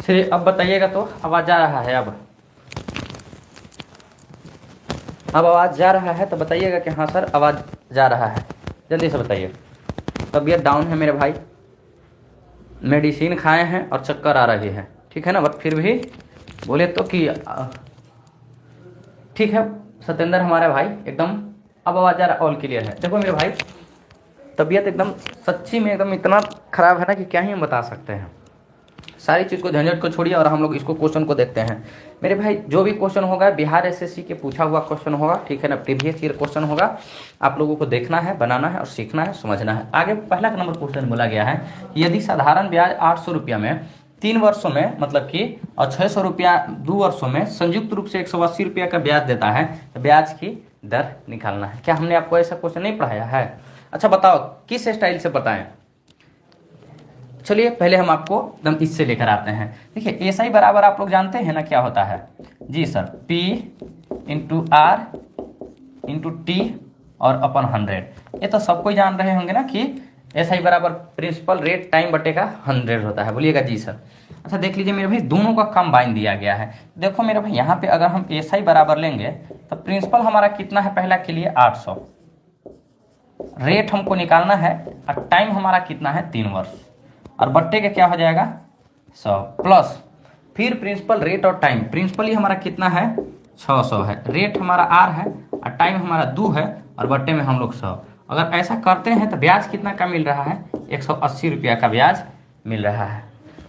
चलिए अब बताइएगा तो आवाज़ जा रहा है अब आवाज़ जा रहा है तो बताइएगा कि हाँ सर आवाज़ जा रहा है, जल्दी से बताइए। तबीयत डाउन है मेरे भाई, मेडिसिन खाए हैं और चक्कर आ रही है, ठीक है ना, बट फिर भी बोले तो कि ठीक है सत्येंद्र हमारे भाई एकदम अब आवाज़ जा रहा, ऑल क्लियर है। देखो मेरे भाई तबीयत एकदम सच्ची में एकदम इतना ख़राब है ना कि क्या ही हम बता सकते हैं। सारी चीज़ को झंझट को छोड़िए और हम लोग इसको क्वेश्चन को देखते हैं मेरे भाई। जो भी क्वेश्चन होगा बिहार एसएससी के पूछा हुआ क्वेश्चन होगा, ठीक है ना, प्रीवियस ईयर क्वेश्चन होगा। आप लोगों को देखना है, बनाना है और सीखना है, समझना है। आगे पहला नंबर क्वेश्चन बोला गया है, यदि साधारण ब्याज 800 रुपया में 3 वर्षों में मतलब कि और 600 रुपया 2 वर्षों में संयुक्त रूप से 180 रुपया का ब्याज देता है तो ब्याज की दर निकालना है। क्या हमने आपको ऐसा क्वेश्चन नहीं पढ़ाया है? अच्छा बताओ किस स्टाइल से बताएं। चलिए पहले हम आपको एकदम इससे लेकर आते हैं। देखिए एसआई बराबर आप लोग जानते हैं ना क्या होता है जी sir, P into R into T और अपन 100। ये तो सबको जान रहे होंगे ना कि एसआई बराबर प्रिंसिपल रेट टाइम बटे का 100 होता है, बोलिएगा जी सर। अच्छा देख लीजिए मेरे भाई दोनों का कंबाइन दिया गया है। देखो मेरे भाई यहाँ पे अगर हम एसआई बराबर लेंगे तो प्रिंसिपल हमारा कितना है पहला के लिए 800, रेट हमको निकालना है और टाइम हमारा कितना है 3 वर्ष, और बट्टे का क्या हो जाएगा 100 प्लस फिर प्रिंसिपल रेट और टाइम। प्रिंसिपल ही हमारा कितना है 600 है, रेट हमारा आर है और टाइम हमारा 2 है और बट्टे में हम लोग 100। अगर ऐसा करते हैं तो ब्याज कितना का मिल रहा है 180 रुपया का ब्याज मिल रहा है।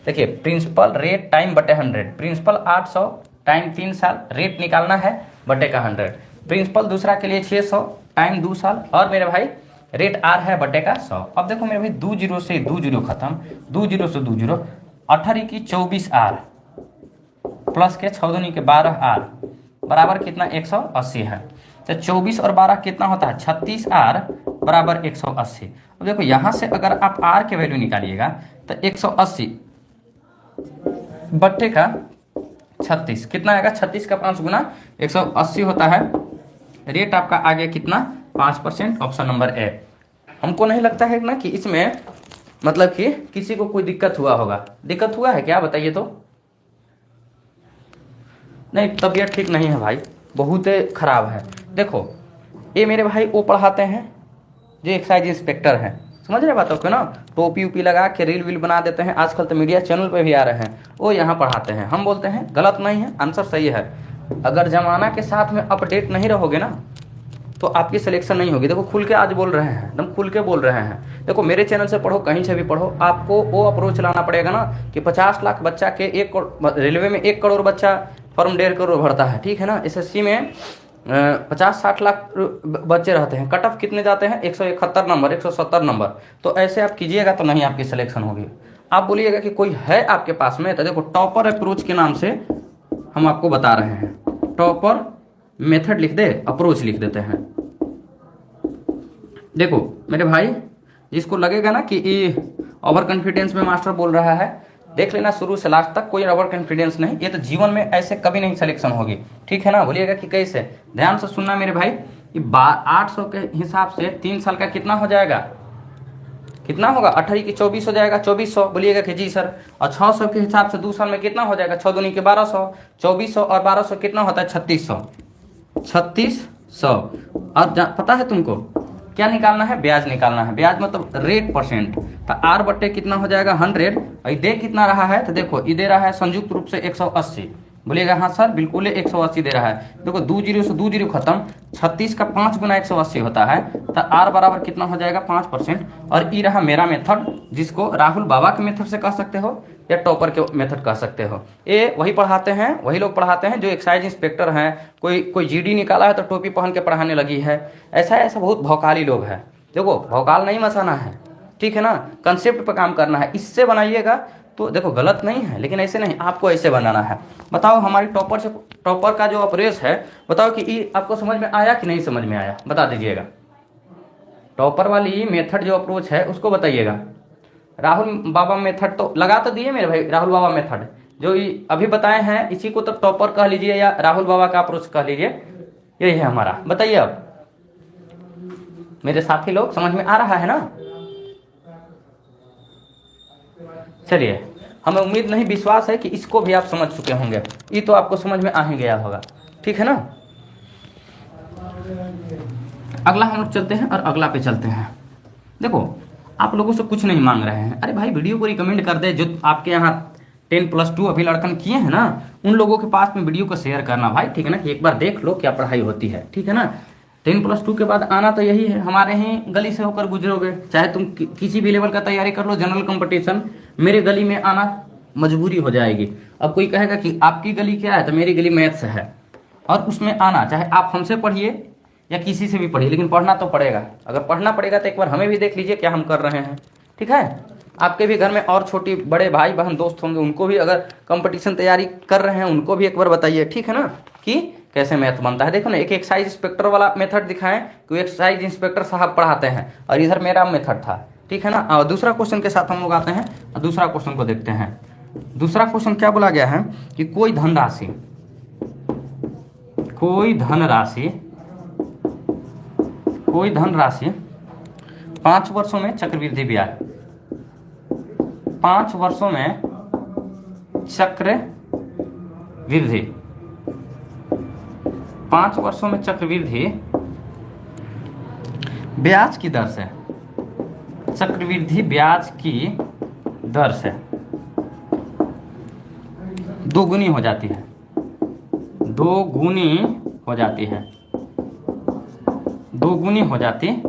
देखिए प्रिंसिपल रेट टाइम बटे 100, प्रिंसिपल 800 टाइम 3 साल, रेट निकालना है बटे का 100, प्रिंसिपल दूसरा के लिए 600 टाइम 2 साल और मेरे भाई रेट आर है बटे का 100। अब देखो मेरे भाई 2 जीरो से 2 जीरो खत्म, 2 जीरो से 2 जीरो, 18 की 24 आर प्लस के 6 दूनी के 12 आर बराबर कितना 180 है। तो 24 और 12 कितना होता है 36 आर बराबर 180। अब देखो यहाँ से अगर आप आर के वैल्यू निकालिएगा तो 180 बट्टे का 36 कितना आएगा, 36 का 5 गुना 180 होता है। रेट आपका आ गया कितना 5%, ऑप्शन नंबर ए। हमको नहीं लगता है ना कि इसमें मतलब कि किसी को कोई दिक्कत हुआ होगा। दिक्कत हुआ है क्या बताइए तो? नहीं तबीयत ठीक नहीं है भाई, बहुत खराब है। देखो ये मेरे भाई वो पढ़ाते हैं जो एक्साइज इंस्पेक्टर हैं, समझ रहे बातों को ना, टोपी उपी लगा के रील वील बना देते हैं, आजकल तो मीडिया चैनल पे भी आ रहे हैं, वो यहाँ पढ़ाते हैं। हम बोलते हैं गलत नहीं है, आंसर सही है। अगर जमाना के साथ में अपडेट नहीं रहोगे ना तो आपकी सिलेक्शन नहीं होगी। देखो खुल के आज बोल रहे हैं, एकदम खुल के बोल रहे हैं। देखो मेरे चैनल से पढ़ो, कहीं से भी पढ़ो, आपको वो अप्रोच लाना पड़ेगा ना कि 50 लाख बच्चा के 1 करोड़, रेलवे में 1 करोड़ बच्चा फॉर्म 1.5 करोड़ भरता है, ठीक है ना। एसएससी में 50-60 लाख बच्चे रहते हैं, कट ऑफ कितने जाते हैं 171 नंबर 170 नंबर। तो ऐसे आप कीजिएगा तो नहीं आपकी सिलेक्शन होगी। आप बोलिएगा कि कोई है आपके पास में, तो देखो टॉपर अप्रोच के नाम से हम आपको बता रहे हैं। टॉपर मेथड लिख दे, अप्रोच लिख देते हैं। देखो मेरे भाई जिसको लगेगा ना कि ये ओवर कॉन्फिडेंस में मास्टर बोल रहा है, देख लेना शुरू से लास्ट तक, कोई ओवर कॉन्फिडेंस नहीं, ये तो जीवन में ऐसे कभी नहीं सिलेक्शन होगी, ठीक है ना। बोलिएगा कि कैसे, ध्यान से सुनना मेरे भाई। 800 के हिसाब से 3 साल का कितना हो जाएगा, कितना होगा 18 की 24 हो जाएगा 2400, बोलिएगा कि जी सर। और 600 के हिसाब से 2 साल में कितना हो जाएगा 6 दूनी के 1200, 2400 और 1200 कितना होता है 3600। और पता है तुमको क्या निकालना है, ब्याज निकालना है। ब्याज मतलब रेट परसेंट, तो आर बट्टे कितना हो जाएगा 100। और दे कितना रहा है तो देखो ये दे रहा है संयुक्त रूप से 180, बोलिएगा हाँ सर बिल्कुल 180 दे रहा है। देखो 2 जीरो से 2 जीरो खत्म, 36 का 5 गुना 180 होता है, तो आर बराबर कितना हो जाएगा 5%। और ये रहा मेरा मेथड, जिसको राहुल बाबा के मेथड से कह सकते हो या टॉपर के मेथड कह सकते हो। ये वही पढ़ाते हैं, वही लोग पढ़ाते हैं जो एक्साइज इंस्पेक्टर हैं। कोई जीडी निकाला है तो टोपी पहन के पढ़ाने लगी है, ऐसा बहुत भौकाली लोग हैं। देखो भौकाल नहीं मचाना है, ठीक है ना, कंसेप्ट पर काम करना है। इससे बनाइएगा तो देखो गलत नहीं है, लेकिन ऐसे नहीं, आपको ऐसे बनाना है। बताओ हमारी टॉपर का जो अप्रोच है, बताओ कि ये आपको समझ में आया कि नहीं समझ में आया, बता दीजिएगा। टॉपर वाली मेथड जो अप्रोच है उसको बताइएगा। राहुल बाबा मेथड तो लगा तो दिए मेरे भाई, राहुल बाबा मेथड जो अभी बताए हैं इसी को तो टॉपर कह लीजिए या राहुल बाबा का अप्रोच कह लीजिए, यही है हमारा। बताइए अब मेरे साथी लोग, समझ में आ रहा है ना? चलिए हमें उम्मीद नहीं, विश्वास है कि इसको भी आप समझ चुके होंगे, ये तो आपको समझ में आ ही गया होगा। ठीक है ना। अगला हम लोग चलते हैं और अगला पे चलते हैं। देखो आप लोगों से कुछ नहीं मांग रहे हैं, अरे भाई वीडियो को रिकमेंड कर दे, जो आपके यहाँ 10+2 अभी लड़कन किए हैं ना, उन लोगों के पास में वीडियो को शेयर करना भाई, ठीक है ना, कि एक बार देख लो क्या पढ़ाई होती है। ठीक है ना। 10+2 के बाद आना तो यही है, हमारे ही गली से होकर गुजरोगे, चाहे तुम किसी भी लेवल का तैयारी कर लो, जनरल कंपटीशन, मेरे गली में आना मजबूरी हो जाएगी। अब कोई कहेगा कि आपकी गली क्या है, तो मेरी गली मैथ्स है, और उसमें आना, चाहे आप हमसे पढ़िए या किसी से भी पढ़िए, लेकिन पढ़ना तो पड़ेगा। अगर पढ़ना पड़ेगा तो एक बार हमें भी देख लीजिए क्या हम कर रहे हैं। ठीक है। आपके भी घर में और छोटी बड़े भाई बहन दोस्त होंगे, उनको भी अगर कंपटीशन तैयारी कर रहे हैं उनको भी एक बार बताइए। ठीक है ना, कि कैसे मैथ बनता है। देखो ना, एक एक्साइज इंस्पेक्टर वाला मेथड दिखाएं कि एक्साइज इंस्पेक्टर साहब पढ़ाते हैं, और इधर मेरा मेथड था। ठीक है ना। और दूसरा क्वेश्चन के साथ हम लोग आते हैं, और दूसरा क्वेश्चन को देखते हैं। दूसरा क्वेश्चन क्या बोला गया है कि कोई धनराशि 5 वर्षों में चक्रवृद्धि ब्याज, 5 वर्षों में चक्रवृद्धि, 5 वर्षों में चक्रवृद्धि ब्याज की दर से, चक्रवृद्धि ब्याज की दर से दोगुनी हो जाती है, दोगुनी हो जाती है, दोगुनी हो जाती है,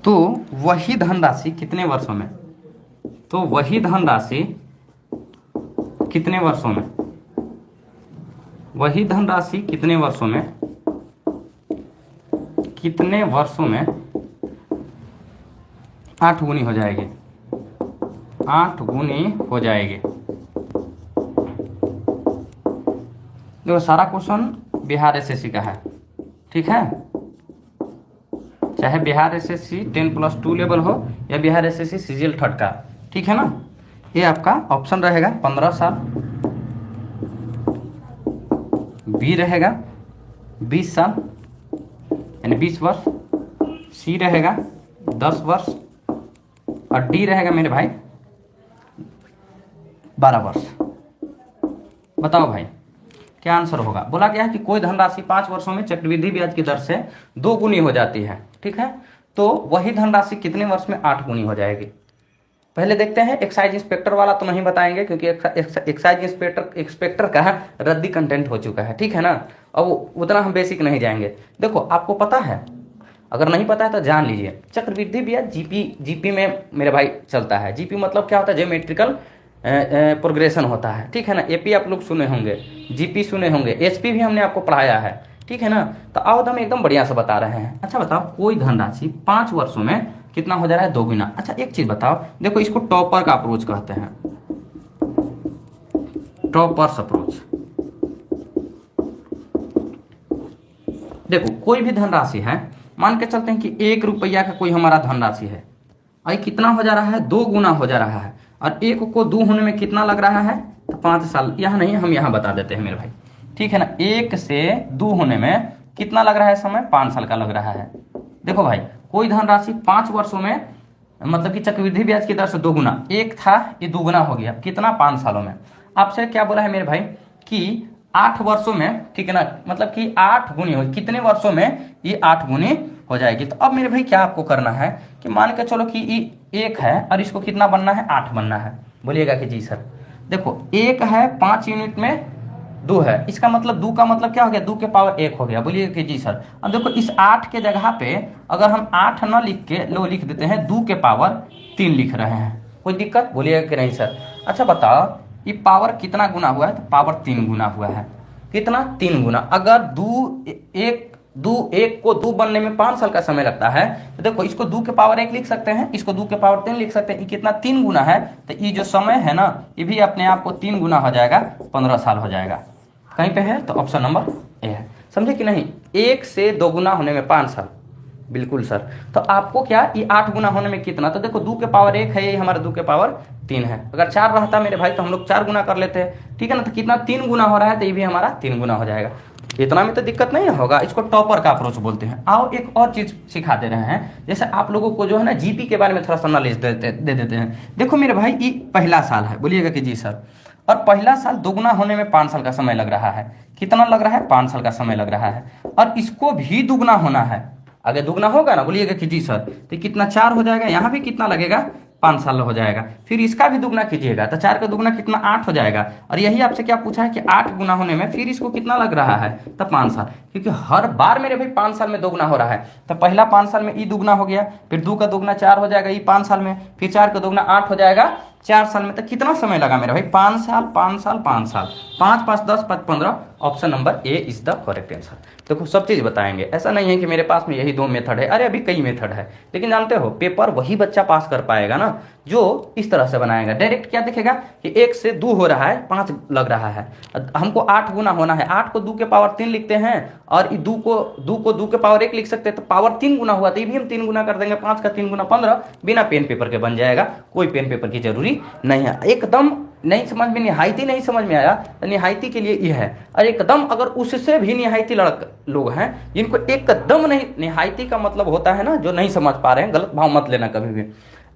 तो वही धनराशि कितने वर्षों में, तो वही धनराशि कितने वर्षों में, वही धनराशि कितने वर्षों में, कितने वर्षों में 8 गुनी हो जाएगी, 8 गुनी हो जाएगी। देखो सारा क्वेश्चन बिहार एसएससी का है। ठीक है। चाहे बिहार एसएससी 10+2 लेवल हो या बिहार एसएससी सीजीएल 3rd का। ठीक है ना। ये आपका ऑप्शन रहेगा 15 साल, बी रहेगा 20 साल यानी 20 वर्ष, सी रहेगा 10 वर्ष, और डी रहेगा मेरे भाई 12 वर्ष। बताओ भाई क्या आंसर होगा। बोला गया है कि कोई धनराशि 5 वर्षों में चक्रवृद्धि ब्याज की दर से 2 गुनी हो जाती है। ठीक है। तो वही धनराशि कितने वर्ष में 8 गुनी हो जाएगी। पहले देखते हैं, एक्साइज इंस्पेक्टर वाला तो नहीं बताएंगे क्योंकि एक्साइज इंस्पेक्टर का रद्दी कंटेंट हो चुका है। ठीक है ना। अब उतना हम बेसिक नहीं जाएंगे। देखो आपको पता है, अगर नहीं पता है तो जान लीजिए, चक्रवृद्धि ब्याज जीपी में मेरे भाई चलता है। जीपी मतलब क्या होता है, ज्योमेट्रिकल प्रोग्रेशन होता है। ठीक है ना। एपी आप लोग सुने होंगे, जीपी सुने होंगे, एसपी भी हमने आपको पढ़ाया है। ठीक है ना। तो आओ हम एकदम बढ़िया से बता रहे हैं। अच्छा बताओ, कोई धनराशि 5 वर्षों में कितना हो जा रहा है, 2 गुना। अच्छा एक चीज बताओ, देखो इसको टॉपर का अप्रोच कहते हैं, टॉपर्स अप्रोच। देखो कोई भी धनराशि है, मान के चलते हैं कि 1 रुपया का कोई हमारा धनराशि है, और कितना हो जा रहा है, 2 गुना हो जा रहा है, और 1 को 2 होने में कितना लग रहा है, तो 5 साल। यहाँ नहीं, हम यहाँ बता देते हैं मेरे भाई। ठीक है ना। 1 से 2 होने में कितना लग रहा है समय, 5 साल का लग रहा है। देखो भाई कोई धनराशि 5 वर्षों में, मतलब कि चक्रवृद्धि ब्याज की दर से 2 गुना, 1 था ये 2 गुना हो गया, कितना, 5 सालों में। आपसे क्या बोला है मेरे भाई कि 8 वर्षों में, ठीक है ना, मतलब कि 8 गुनी हो, कितने वर्षों में ये 8 गुनी हो जाएगी। तो अब मेरे भाई क्या आपको करना है कि मान के चलो कि ये 1 है और इसको कितना बनना है, 8 बनना है। बोलिएगा कि जी सर। देखो 1 है 5 यूनिट में 2 है, इसका मतलब 2 का मतलब क्या हो गया, 2 के पावर 1 हो गया। बोलिएगा कि जी सर। अब देखो इस 8 के जगह पे अगर हम 8 न लिख के लो लिख देते हैं 2 के पावर 3 लिख रहे हैं, कोई दिक्कत, बोलिएगा कि नहीं सर। अच्छा बताओ ये पावर कितना गुना हुआ है, तो पावर 3 गुना हुआ है। कितना, 3 गुना। अगर 1 को 2 बनने में 5 साल का समय लगता है, तो देखो इसको 2 के पावर 1 लिख सकते हैं, इसको 2 के पावर 3 लिख सकते हैं। ये कितना, 3 गुना है, तो ये जो समय है ना, ये भी अपने आप को 3 गुना हो जाएगा, 15 साल हो जाएगा। कहीं पे है तो ऑप्शन नंबर ए है। समझे कि नहीं। 1 से 2 गुना होने में 5 साल, बिल्कुल सर। तो आपको क्या, ये 8 गुना होने में कितना, तो देखो 2 के पावर 1 है, ये हमारा 2 के पावर 3 है। अगर 4 रहता मेरे भाई तो हम लोग 4 गुना कर लेते हैं। ठीक है ना। तो कितना, 3 गुना हो रहा है, तो ये भी हमारा 3 गुना हो जाएगा। इतना में तो दिक्कत नहीं होगा। इसको टॉपर का अप्रोच बोलते हैं। आओ एक और चीज सिखा दे रहे हैं, जैसे आप लोगों को जो है ना जीपी के बारे में थोड़ा सा नॉलेज दे देते हैं। देखो मेरे भाई, ये पहला साल है, बोलिएगा कि जी सर, और पहला साल दोगुना होने में 5 साल का समय लग रहा है। कितना लग रहा है? 5 साल का समय लग रहा है। और इसको भी दुगना होना है, अगर दुगना होगा ना, बोलिएगा कि जी सर, तो कितना 4 हो जाएगा, यहाँ भी कितना लगेगा 5 साल हो जाएगा। फिर इसका भी दुगना कीजिएगा तो 4 का दुगना कितना 8 हो जाएगा। और यही आपसे क्या पूछा है कि 8 गुना होने में फिर इसको कितना लग रहा है, तो 5 साल, क्योंकि हर बार मेरे भाई 5 साल में दोगुना हो रहा है। तो पहला 5 साल में ई दुगना हो गया, फिर 2 का दुगना 4 हो जाएगा, ई 5 साल में, फिर 4 का दुगना 8 हो जाएगा 4 साल में। तो कितना समय लगा मेरे भाई? 5 साल, 5 साल, 5 साल, 5 5 10 5 15। Option number A is the correct answer. देखो सब चीज बताएंगे, ऐसा नहीं है कि मेरे पास में यही 2 मेथड है, अरे अभी कई मेथड है। लेकिन जानते हो पेपर वही बच्चा पास कर पाएगा ना जो इस तरह से बनाएगा। डायरेक्ट क्या दिखेगा कि 1 से 2 हो रहा है, 5 लग रहा है, हमको 8 गुना होना है, 8 को 2 के पावर 3 लिखते हैं, और 2 को 2 के पावर 1 लिख सकते हैं, तो पावर 3 गुना हुआ, तो ये भी हम 3 गुना कर देंगे। 5 का 3 गुना 15, बिना पेन पेपर के बन जाएगा, कोई पेन पेपर की जरूरी नहीं है। एकदम नहीं समझ में, निहायती नहीं समझ में आया तो निहायती के लिए ये है। और एकदम अगर उससे भी निहायती लोग हैं जिनको एकदम नहीं, निहायती का मतलब होता है ना जो नहीं समझ पा रहे हैं, गलत भाव मत लेना कभी भी,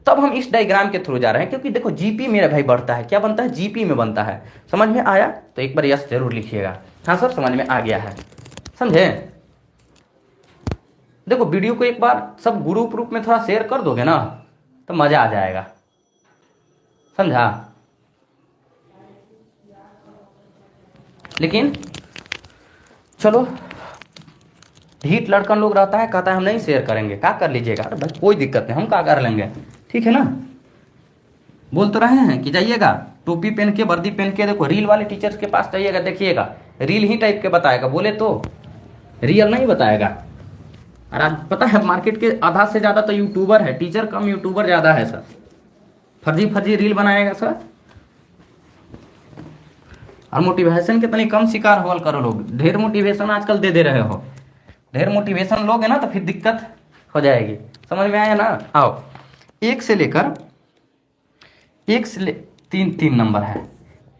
तब हम इस डायग्राम के थ्रू जा रहे हैं। क्योंकि देखो जीपी मेरा भाई बढ़ता है, क्या बनता है? जीपी में बनता है। समझ में आया तो एक बार यस जरूर लिखिएगा। हाँ सर समझ में आ गया है, समझे? देखो वीडियो को एक बार सब ग्रुप रूप में थोड़ा शेयर कर दोगे ना तो मजा आ जाएगा, समझा? लेकिन चलो ढीठ लड़कन लोग रहता है, कहता है हम नहीं शेयर करेंगे, क्या कर लीजिएगा? अरे भाई कोई दिक्कत नहीं, हम क्या कर लेंगे, ठीक है ना? बोल तो रहे हैं कि जाइएगा टोपी पहन के, वर्दी पहन के, देखो रील वाले टीचर्स के पास जाइएगा, देखिएगा रील ही टाइप के बताएगा, बोले तो रियल नहीं बताएगा। और आज पता है मार्केट के आधा से ज्यादा तो यूट्यूबर है, टीचर कम यूट्यूबर ज्यादा है सर। फर्जी फर्जी रील बनाएगा सर, और मोटिवेशन के तनी कम शिकार होल करो लोग। ढेर मोटिवेशन आजकल दे रहे हो, ढेर मोटिवेशन लोगे ना तो फिर दिक्कत हो जाएगी। समझ में आया ना? आओ 1 से लेकर 3 नंबर है,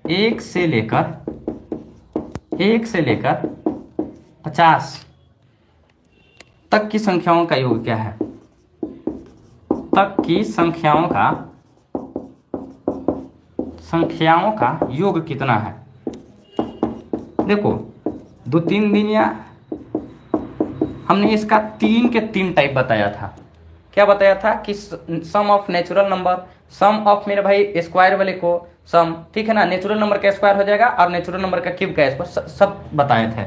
1 से लेकर 50 तक की संख्याओं का योग क्या है? तक की संख्याओं का योग कितना है? देखो 2 3 दिन या हमने इसका 3 के 3 टाइप बताया था। क्या बताया था कि sum of natural number, sum of मेरे भाई स्क्वायर वाले को सम, ठीक है ना, नेचुरल नंबर का स्क्वायर हो जाएगा और नेचुरल नंबर का क्यूब का स्क्वायर, सब बताए थे,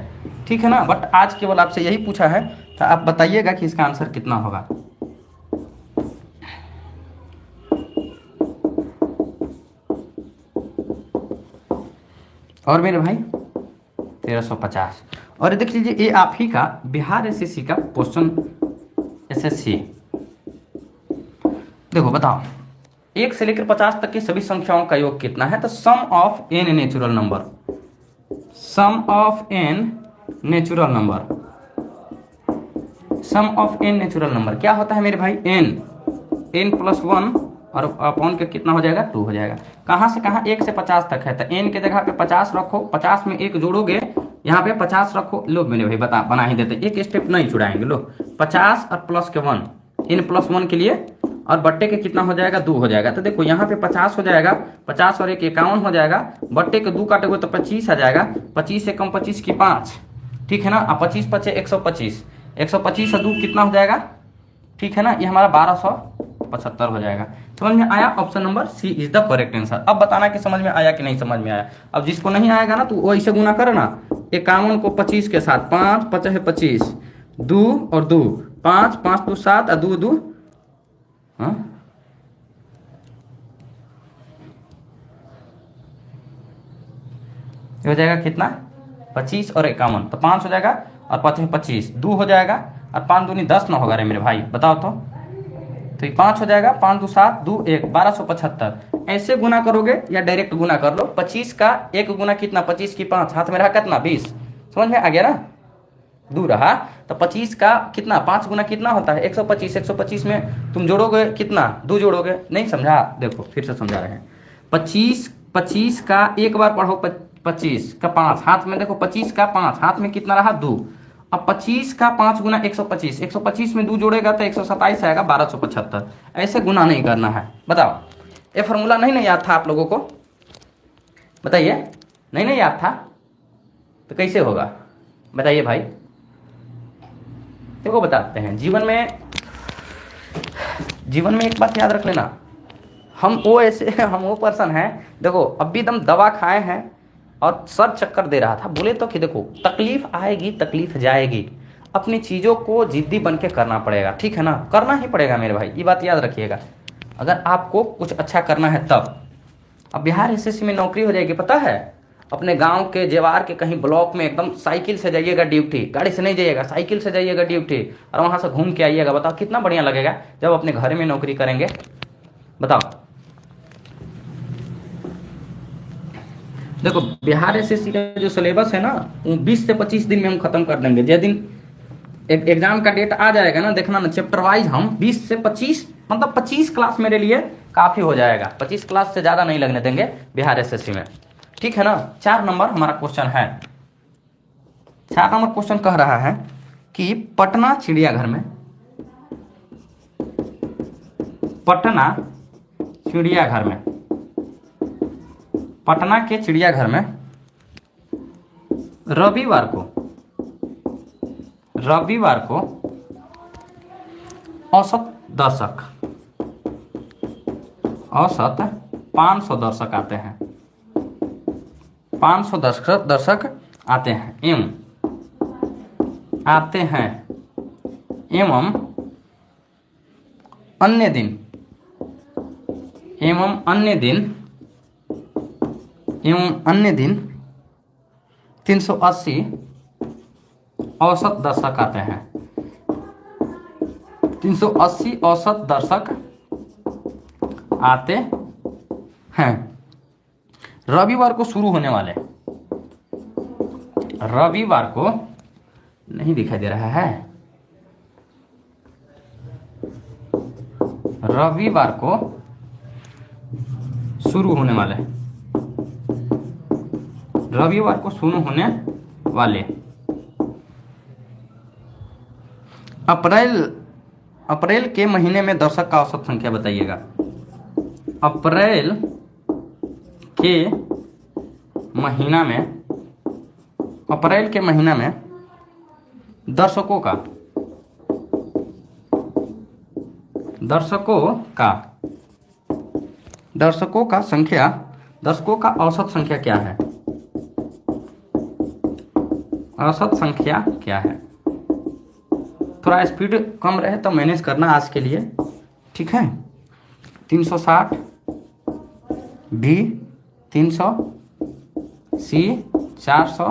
ठीक है ना। बट आज केवल आपसे यही पूछा है, तो आप बताइएगा कि इसका आंसर कितना होगा। और मेरे भाई 1350। और देख लीजिए ये आप ही का बिहार एसएससी का क्वेश्चन, एसएससी। देखो बताओ 1 से लेकर 50 तक की सभी संख्याओं का योग कितना है? तो sum of n natural number, sum of n natural number, sum of n natural number क्या होता है मेरे भाई? n प्लस 1 और अपॉन के कितना हो जाएगा? 2 हो जाएगा। कहाँ से कहाँ? 1 से 50 तक है, तो n के जगह पे 50 रखो, 50 में 1 जोड़ोगे, यहाँ पे 50 रखो। लो मेरे भाई बना ही देते, एक स्टेप नहीं छुड़ाएंगे। लो 50 और प्लस के 1, n प्लस 1 के लिए, और बट्टे के कितना हो जाएगा? 2 हो जाएगा। तो देखो यहाँ पे 50 हो जाएगा, 50 और 1 51 हो जाएगा, बट्टे के 2 काटेंगे तो 25 आ जाएगा, 25 से कम 25 की 5, ठीक है ना। अब 25 पचे 125, 125 और 2 कितना हो जाएगा? ठीक है ना, ये हमारा 1275 हो जाएगा। समझ में आया? Option number C is the correct answer. अब बताना कि समझ में आया कि नहीं समझ में आया। अब जिसको नहीं आएगा ना तो वो ऐसे गुना करो ना, 51 को 25 के साथ, 5 5 है 25, 2 और 2 5, 5 2 7 और 2 2 हाँ हो जाएगा कितना? 25 और 51, तो 5 हो जाएगा, और 5 है 25, 2 हो जाएगा, और 5 दूनी 10 ना होगा रे मेरे भाई, बताओ तो ये 5 हो जाएगा, 5 2 7 2 1 1275। ऐसे गुना करोगे या डायरेक्ट गुना कर लो। 25 का 1 गुना कितना? 25 की 5, हाथ में रहा कितना? 20। समझ में आ गया ना? 2 रहा तो 25 का कितना? 5 गुना कितना होता है? 125। 125 में तुम जोड़ोगे कितना? 2 जोड़ोगे। नहीं समझा? देखो फिर से समझा रहे हैं। 25 का एक बार पढ़ो 25 का 5 हाथ में, देखो 25 का 5 हाथ में कितना रहा 2। अब 25 का 5 गुना 125, 125 में 2 जोड़ेगा तो 127 आएगा 1275। ऐसे गुना नहीं करना है। बताओ, ये फॉर्मूला नहीं ना याद था आप लोगों को? बताइए, नहीं नहीं याद था तो कैसे होगा बताइए भाई। देखो बताते हैं, जीवन में एक बात याद रख लेना, हम वो पर्सन हैं, देखो अभी दम दवा खाए हैं और सर चक्कर दे रहा था, बोले तो कि देखो तकलीफ आएगी तकलीफ जाएगी, अपनी चीज़ों को जिद्दी बन के करना पड़ेगा, ठीक है ना, करना ही पड़ेगा मेरे भाई, ये बात याद रखिएगा अगर आपको कुछ अच्छा करना है तब। अब बिहार एसएससी में नौकरी हो जाएगी, पता है, अपने गांव के जेवार के कहीं ब्लॉक में एकदम साइकिल से जाइएगा ड्यूटी, गाड़ी से नहीं जाइएगा, साइकिल से जाइएगा ड्यूटी और वहां से घूम के आइएगा। बताओ कितना बढ़िया लगेगा जब अपने घर में नौकरी करेंगे। बताओ, देखो बिहार एसएससी का जो सिलेबस है ना वो 20 से 25 दिन में हम खत्म कर देंगे। जिस दिन एग्जाम का डेट आ जाएगा ना, देखना ना, चैप्टर वाइज हम 20 से 25 मतलब 25 क्लास मेरे लिए काफी हो जाएगा, 25 क्लास से ज्यादा नहीं लगने देंगे बिहार एसएससी में, ठीक है ना। 4 नंबर हमारा क्वेश्चन है। 4 नंबर क्वेश्चन कह रहा है कि पटना चिड़ियाघर में, पटना के चिड़ियाघर में रविवार को औसत 500 दर्शक आते हैं, 500 दर्शक आते हैं एवं अन्य दिन 380 औसत दर्शक आते हैं, 380 औसत दर्शक आते हैं। रविवार को शुरू होने वाले, रविवार को नहीं दिखाई दे रहा है, रविवार को शुरू होने वाले, रविवार को शुरू होने वाले अप्रैल के महीने में दर्शक का औसत संख्या बताइएगा। अप्रैल के महीना में दर्शकों का औसत संख्या क्या है? औसत संख्या क्या है? थोड़ा स्पीड कम रहे तो मैनेज करना आज के लिए, ठीक है। 360 बी 300 सी 400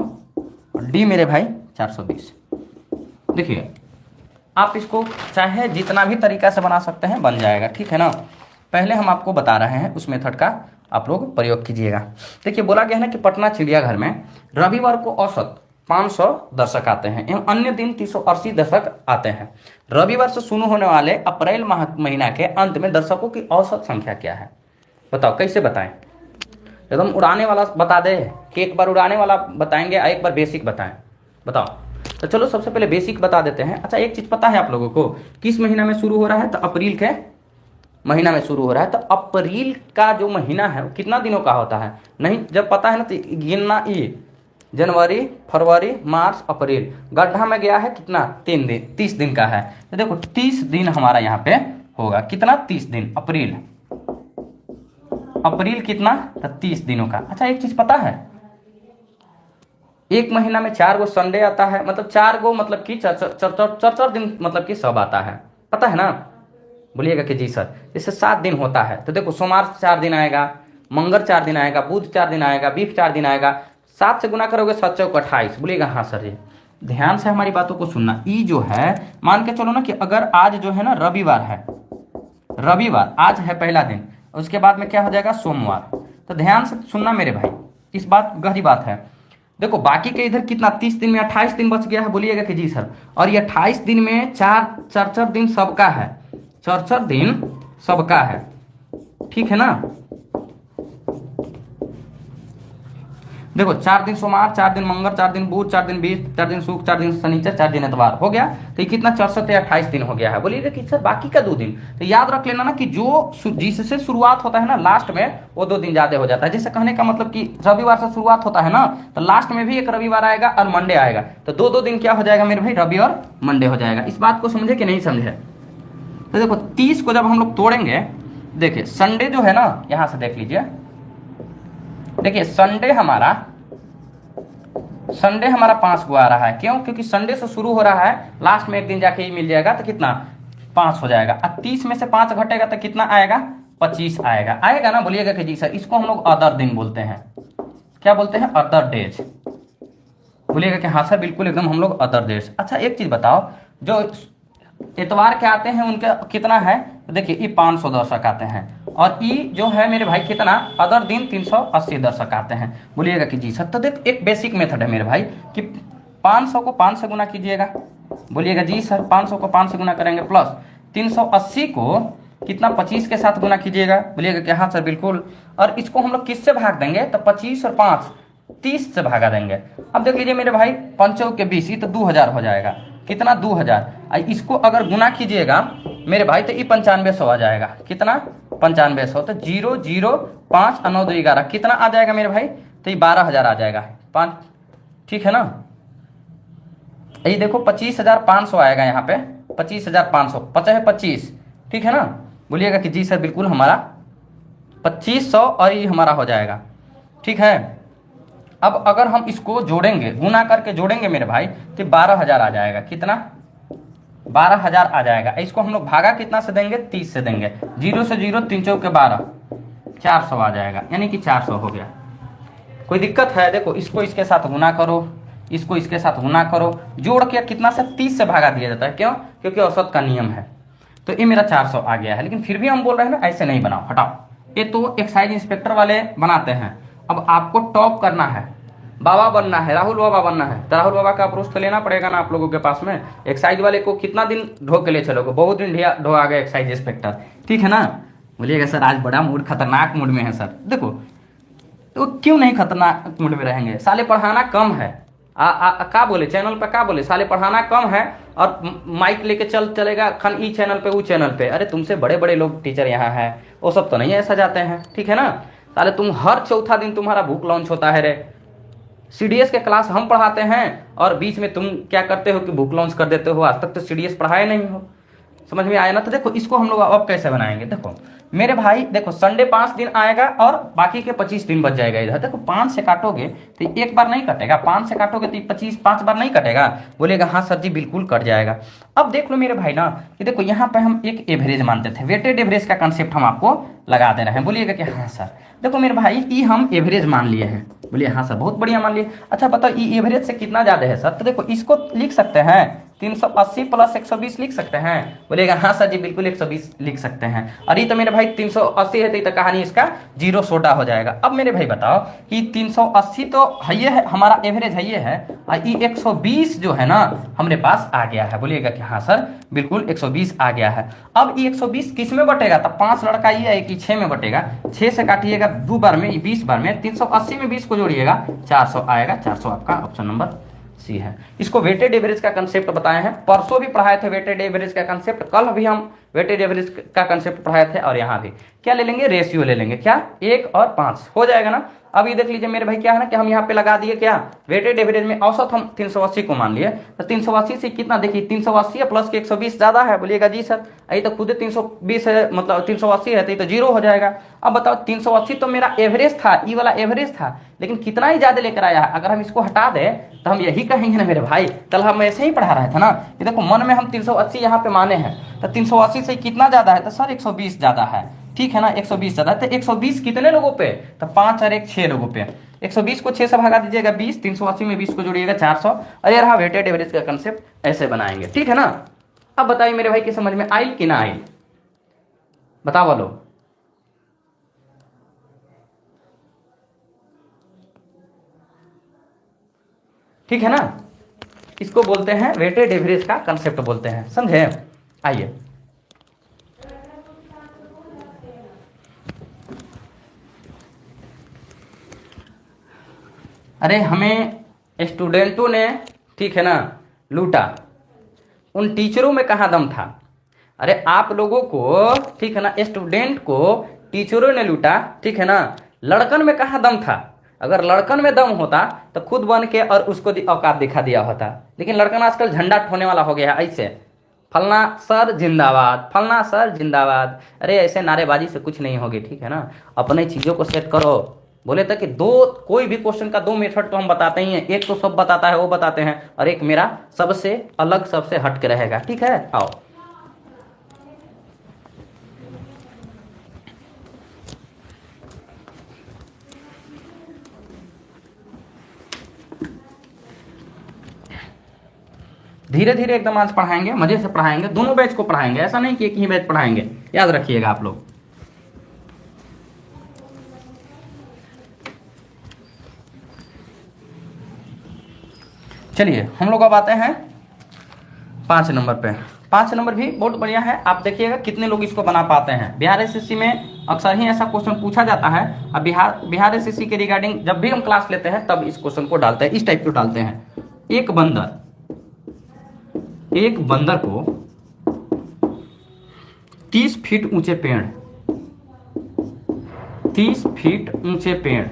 और डी मेरे भाई 420। देखिए आप इसको चाहे जितना भी तरीका से बना सकते हैं, बन जाएगा, ठीक है ना। पहले हम आपको बता रहे हैं उस मेथड का आप लोग प्रयोग कीजिएगा। देखिए बोला गया है ना कि पटना चिड़ियाघर में रविवार को औसत 500 दर्शक आते हैं एवं अन्य दिन 380 दर्शक आते हैं। रविवार से शुरू होने वाले अप्रैल महीना के अंत में दर्शकों की औसत संख्या क्या है? बताओ कैसे बताएं? एकदम उड़ाने वाला बता दे कि एक बार उड़ाने वाला बताएंगे, एक बार बेसिक बताएं? बताओ। तो चलो सबसे पहले बेसिक बता देते हैं। अच्छा एक चीज पता है आप लोगों को, किस महीना में शुरू हो रहा है? तो अप्रैल के महीना में शुरू हो रहा है। तो अप्रैल का जो महीना है वो कितना दिनों का होता है? नहीं जब पता है ना तो गिनना, जनवरी फरवरी मार्च अप्रैल, गड्ढा में गया है कितना? 3 दिन, 30 दिन का है। तो देखो 30 दिन हमारा यहाँ पे होगा, कितना? 30 दिन। अप्रैल कितना? 30 दिनों का। अच्छा एक चीज पता है, एक महीना में 4 गो संडे आता है, मतलब 4 गो मतलब कि 4 दिन मतलब कि सब आता है, पता है ना? बोलिएगा कि जी सर। जैसे 7 दिन होता है तो देखो सोमवार 4 दिन आएगा, मंगल 4 दिन आएगा, बुध 4 दिन आएगा, बीफ 4 दिन आएगा। 7 से गुना करोगे 7 चौक 28। बोलिएगा हाँ सर जी। ध्यान से हमारी बातों को सुनना। ई जो है मान के चलो ना कि अगर आज जो है ना रविवार है, रविवार आज है पहला दिन, उसके बाद में क्या हो जाएगा? सोमवार। तो ध्यान से सुनना मेरे भाई, इस बात गहरी बात है। देखो बाकी के इधर कितना 30 दिन में 28 दिन बच गया है। बोलिएगा कि जी सर। और ये 28 दिन में 4 दिन सबका है, 4 दिन सबका है, ठीक है ना। देखो 4 दिन सोमवार, 4 दिन मंगल, 4 दिन बुध, 4 दिन बीस, 4 दिन शुक्र, 4 दिन शनिचर, 4 दिन इतवार हो गया। तो ये कितना 428 दिन हो गया है। बोलिएगा कि सर बाकी का 2 दिन, तो याद रख लेना ना कि जो जिससे शुरुआत होता है ना लास्ट में, वो 2 दिन ज्यादा हो जाता है। जैसे कहने का मतलब कि रविवार से शुरुआत होता है ना, तो लास्ट में भी एक रविवार आएगा और मंडे आएगा, तो 2-2 दिन क्या हो जाएगा मेरे भाई, रवि और मंडे हो जाएगा। इस बात को समझे कि नहीं समझे? तो देखो 30 को जब हम लोग तोड़ेंगे, देखिए संडे जो है ना, यहां से देख लीजिए, देखिए संडे हमारा 5 को आ रहा है। क्यों? क्योंकि संडे से शुरू हो रहा है, लास्ट में एक दिन जाके ही मिल जाएगा, तो कितना 5 हो जाएगा। अब 30 में से 5 घटेगा तो कितना आएगा, 25 आएगा। आएगा ना? बोलिएगा कि जी सर, इसको हम लोग अदर दिन बोलते हैं। क्या बोलते हैं? Other days. बोलिएगा कि हाँ सर बिल्कुल एकदम हम लोग अदर डेज। अच्छा एक चीज बताओ, जो इतवार के आते हैं उनका कितना है? तो देखिए ये 500 दर्शक आते हैं, और ई जो है मेरे भाई कितना, अदर दिन 380 दर्शक आते हैं। बोलिएगा कि जी सर, तो देख एक बेसिक मेथड है मेरे भाई कि 500 को 5 से गुना कीजिएगा। बोलिएगा जी सर, 500 को 5 से गुना करेंगे, प्लस 380 को कितना 25 के साथ गुना कीजिएगा। बोलिएगा कि हाँ सर बिल्कुल। और इसको हम लोग किससे भाग देंगे? तो 25 और 5 30 से भागा देंगे। अब देख लीजिए मेरे भाई, 5 के 20, तो 2000 हो जाएगा। कितना? 2000। इसको अगर गुना कीजिएगा मेरे भाई, तो ये 9500 आ जाएगा। कितना? 9500। तो 0 0 5 9 2 11 कितना आ जाएगा मेरे भाई? तो ये 12000 आ जाएगा। 5, ठीक है ना? ये देखो 25,500 आएगा यहाँ पे, 25,500, 50 25, ठीक है ना? बोलिएगा कि जी सर बिल्कुल, हमारा 2500 और ये हमारा हो जाएगा, ठीक है। अब अगर हम इसको जोड़ेंगे, गुना करके जोड़ेंगे मेरे भाई, तो 12000 आ जाएगा। कितना? 12000 आ जाएगा। इसको हम लोग भागा कितना से देंगे? 30 से देंगे। 0 से 0, 3 चौक के 12, 400 आ जाएगा, यानी कि 400 हो गया। कोई दिक्कत है? देखो इसको इसके साथ गुना करो, इसको इसके साथ गुना करो, जोड़ के कितना से 30 से भागा दिया जाता है। क्यों? क्योंकि औसत का नियम है। तो ये मेरा 400 आ गया है। लेकिन फिर भी हम बोल रहे हैं ना, ऐसे नहीं बनाओ, हटाओ। ये तो एक्साइज इंस्पेक्टर वाले बनाते हैं। अब आपको टॉप करना है, बाबा बनना है, राहुल बाबा बनना है, तो राहुल बाबा का अप्रोच तो लेना पड़ेगा ना आप लोगों के पास में। एक्साइज वाले को कितना दिन ढो के ले चलोगे? बहुत दिन ढो आ गए एक्साइज इंस्पेक्टर, ठीक है ना? बोलिएगा सर आज बड़ा मूड खतरनाक मूड में है सर। देखो तो क्यों नहीं खतरनाक मूड में रहेंगे? साले पढ़ाना कम है। क्या बोले चैनल पे, क्या बोले? साले पढ़ाना कम है और माइक लेके चलेगा खन ई चैनल पे, वो चैनल पे। अरे तुमसे बड़े बड़े लोग टीचर यहाँ हैं, वो सब तो नहीं ऐसा जाते हैं, ठीक है ना? साले तुम हर चौथा दिन तुम्हारा बुक लॉन्च होता है रे। सीडीएस के क्लास हम पढ़ाते हैं और बीच में तुम क्या करते हो कि बुक लॉन्च कर देते हो। आज तक तो सीडीएस पढ़ाए नहीं हो। समझ में आया ना? तो देखो इसको हम लोग अब कैसे बनाएंगे। देखो मेरे भाई, देखो संडे 5 दिन आएगा और बाकी के 25 दिन बच जाएगा इधर। देखो 5 से काटोगे तो एक बार नहीं कटेगा, 5 से काटोगे तो 25 5 बार नहीं कटेगा। बोलेगा हाँ सर जी बिल्कुल कट जाएगा। अब देख लो मेरे भाई ना, कि देखो यहाँ पे हम एक एवरेज मानते थे, वेटेड एवरेज का कंसेप्ट हम आपको लगा दे रहे हैं। बोलिएगा कि हाँ सर। देखो मेरे भाई, ये हम एवरेज मान लिए हैं। बोलिए हाँ सर बहुत बढ़िया मान लिए। अच्छा बताओ ये एवरेज से कितना ज्यादा है सर? तो देखो इसको लिख सकते हैं 380 प्लस 120 लिख सकते हैं। बोलेगा हाँ सर जी बिल्कुल 120 लिख सकते हैं। और ये तो मेरे भाई 380 है, तो कहानी इसका 0 सोडा हो जाएगा। अब मेरे भाई बताओ कि 380 तो है ये है, हमारा एवरेज है ये है, और ये 120 जो है ना हमारे पास आ गया है। बोलिएगा कि हाँ सर बिल्कुल 120 आ गया है। अब ये 120 किस में बटेगा? तो 5 लड़का ये है कि 6 में बटेगा। 6 से काटिएगा 2 बार में, 20 बार में, 380 में 20 को जोड़िएगा, 400 आएगा। 400 आपका ऑप्शन नंबर सी है। इसको वेटेड एवरेज का कंसेप्ट बताए हैं, परसों भी पढ़ाए थे वेटेड एवरेज का कंसेप्ट, कल भी हम वेटेड एवरेज का कंसेप्ट पढ़ाए थे, और यहाँ भी क्या ले लेंगे? रेशियो ले लेंगे। क्या? 1 और 5 हो जाएगा ना? अब ये देख लीजिए मेरे भाई, क्या है ना कि हम यहाँ पे लगा दिए क्या, वेटेड एवरेज में औसत हम 380 को मान लिए। तो 380 से कितना, देखिए 380 प्लस के 120 ज्यादा है। बोलिएगा जी सर, यही तो खुद 320 है, मतलब 380 है, तो 0 हो जाएगा। अब बताओ 380 तो मेरा एवरेज था, ई वाला एवरेज था, लेकिन कितना ही ज्यादा लेकर आया है। अगर हम इसको हटा दें तो हम यही कहेंगे ना मेरे भाई, कल हम ऐसे ही पढ़ा रहे थे ना। ये देखो मन में हम 380 यहाँ पे माने हैं, तो 380 से कितना ज्यादा है? तो सर 120 ज्यादा है, ठीक है ना? 120 ज्यादा है। तो 120 कितने लोगों पे? तो 5 और 1 6 लोगों पे। 120 को 6 से भगा दीजिएगा 20, 380 में 20 को जोड़िएगा 400। और ये रहा वेटेड एवरेज का कंसेप्ट, ऐसे बनाएंगे, ठीक है ना? अब बताइए मेरे भाई कि समझ में आई कि ना आई? बताओ बोलो। ठीक है ना? इसको बोलते हैं वेटेड एवरेज का कंसेप्ट बोलते हैं, समझे? आइए अरे हमें स्टूडेंटों ने, ठीक है ना, लूटा, उन टीचरों में कहाँ दम था? अरे आप लोगों को, ठीक है ना, स्टूडेंट को टीचरों ने लूटा, ठीक है ना, लड़कन में कहाँ दम था? अगर लड़कन में दम होता तो खुद बन के और उसको औकात दिखा दिया होता। लेकिन लड़कन आजकल झंडा ठोने वाला हो गया है, ऐसे फलना सर जिंदाबाद, फलना सर जिंदाबाद। अरे ऐसे नारेबाजी से कुछ नहीं होगी, ठीक है ना। अपने चीज़ों को सेट करो। बोले था कि कोई भी क्वेश्चन का 2 मेथड तो हम बताते ही हैं, एक तो सब बताता है वो बताते हैं, और एक मेरा सबसे अलग सबसे हट के रहेगा, ठीक है। आओ धीरे धीरे एकदम आज पढ़ाएंगे, मजे से पढ़ाएंगे, दोनों बैच को पढ़ाएंगे, ऐसा नहीं कि एक ही बैच पढ़ाएंगे, याद रखिएगा आप लोग। चलिए हम लोग अब आते हैं 5 नंबर पे। 5 नंबर भी बहुत बढ़िया है, आप देखिएगा कितने लोग इसको बना पाते हैं। बिहार एसएससी में अक्सर ही ऐसा क्वेश्चन पूछा जाता है। अब बिहार एसएससी के रिगार्डिंग जब भी हम क्लास लेते हैं तब इस क्वेश्चन को डालते हैं, इस टाइप को डालते हैं। एक बंदर को 30 फीट ऊंचे पेड़, 30 फीट ऊंचे पेड़,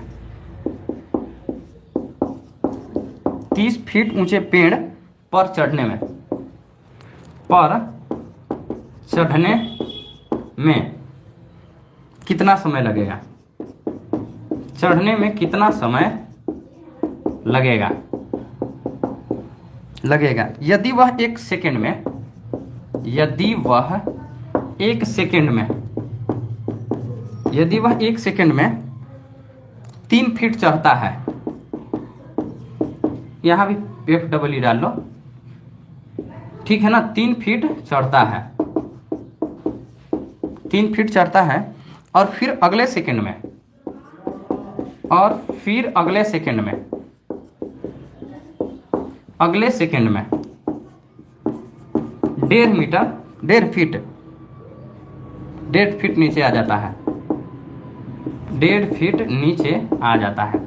30 फीट ऊंचे पेड़ पर चढ़ने में कितना समय लगेगा? चढ़ने में कितना समय लगेगा? यदि वह 1 सेकंड में 3 फीट चढ़ता है, यहां भी FWE डाल लो, ठीक है ना। 3 फीट चढ़ता है, 3 फीट चढ़ता है, और फिर अगले सेकंड में 1.5 फीट नीचे आ जाता है, 1.5 फीट नीचे आ जाता है।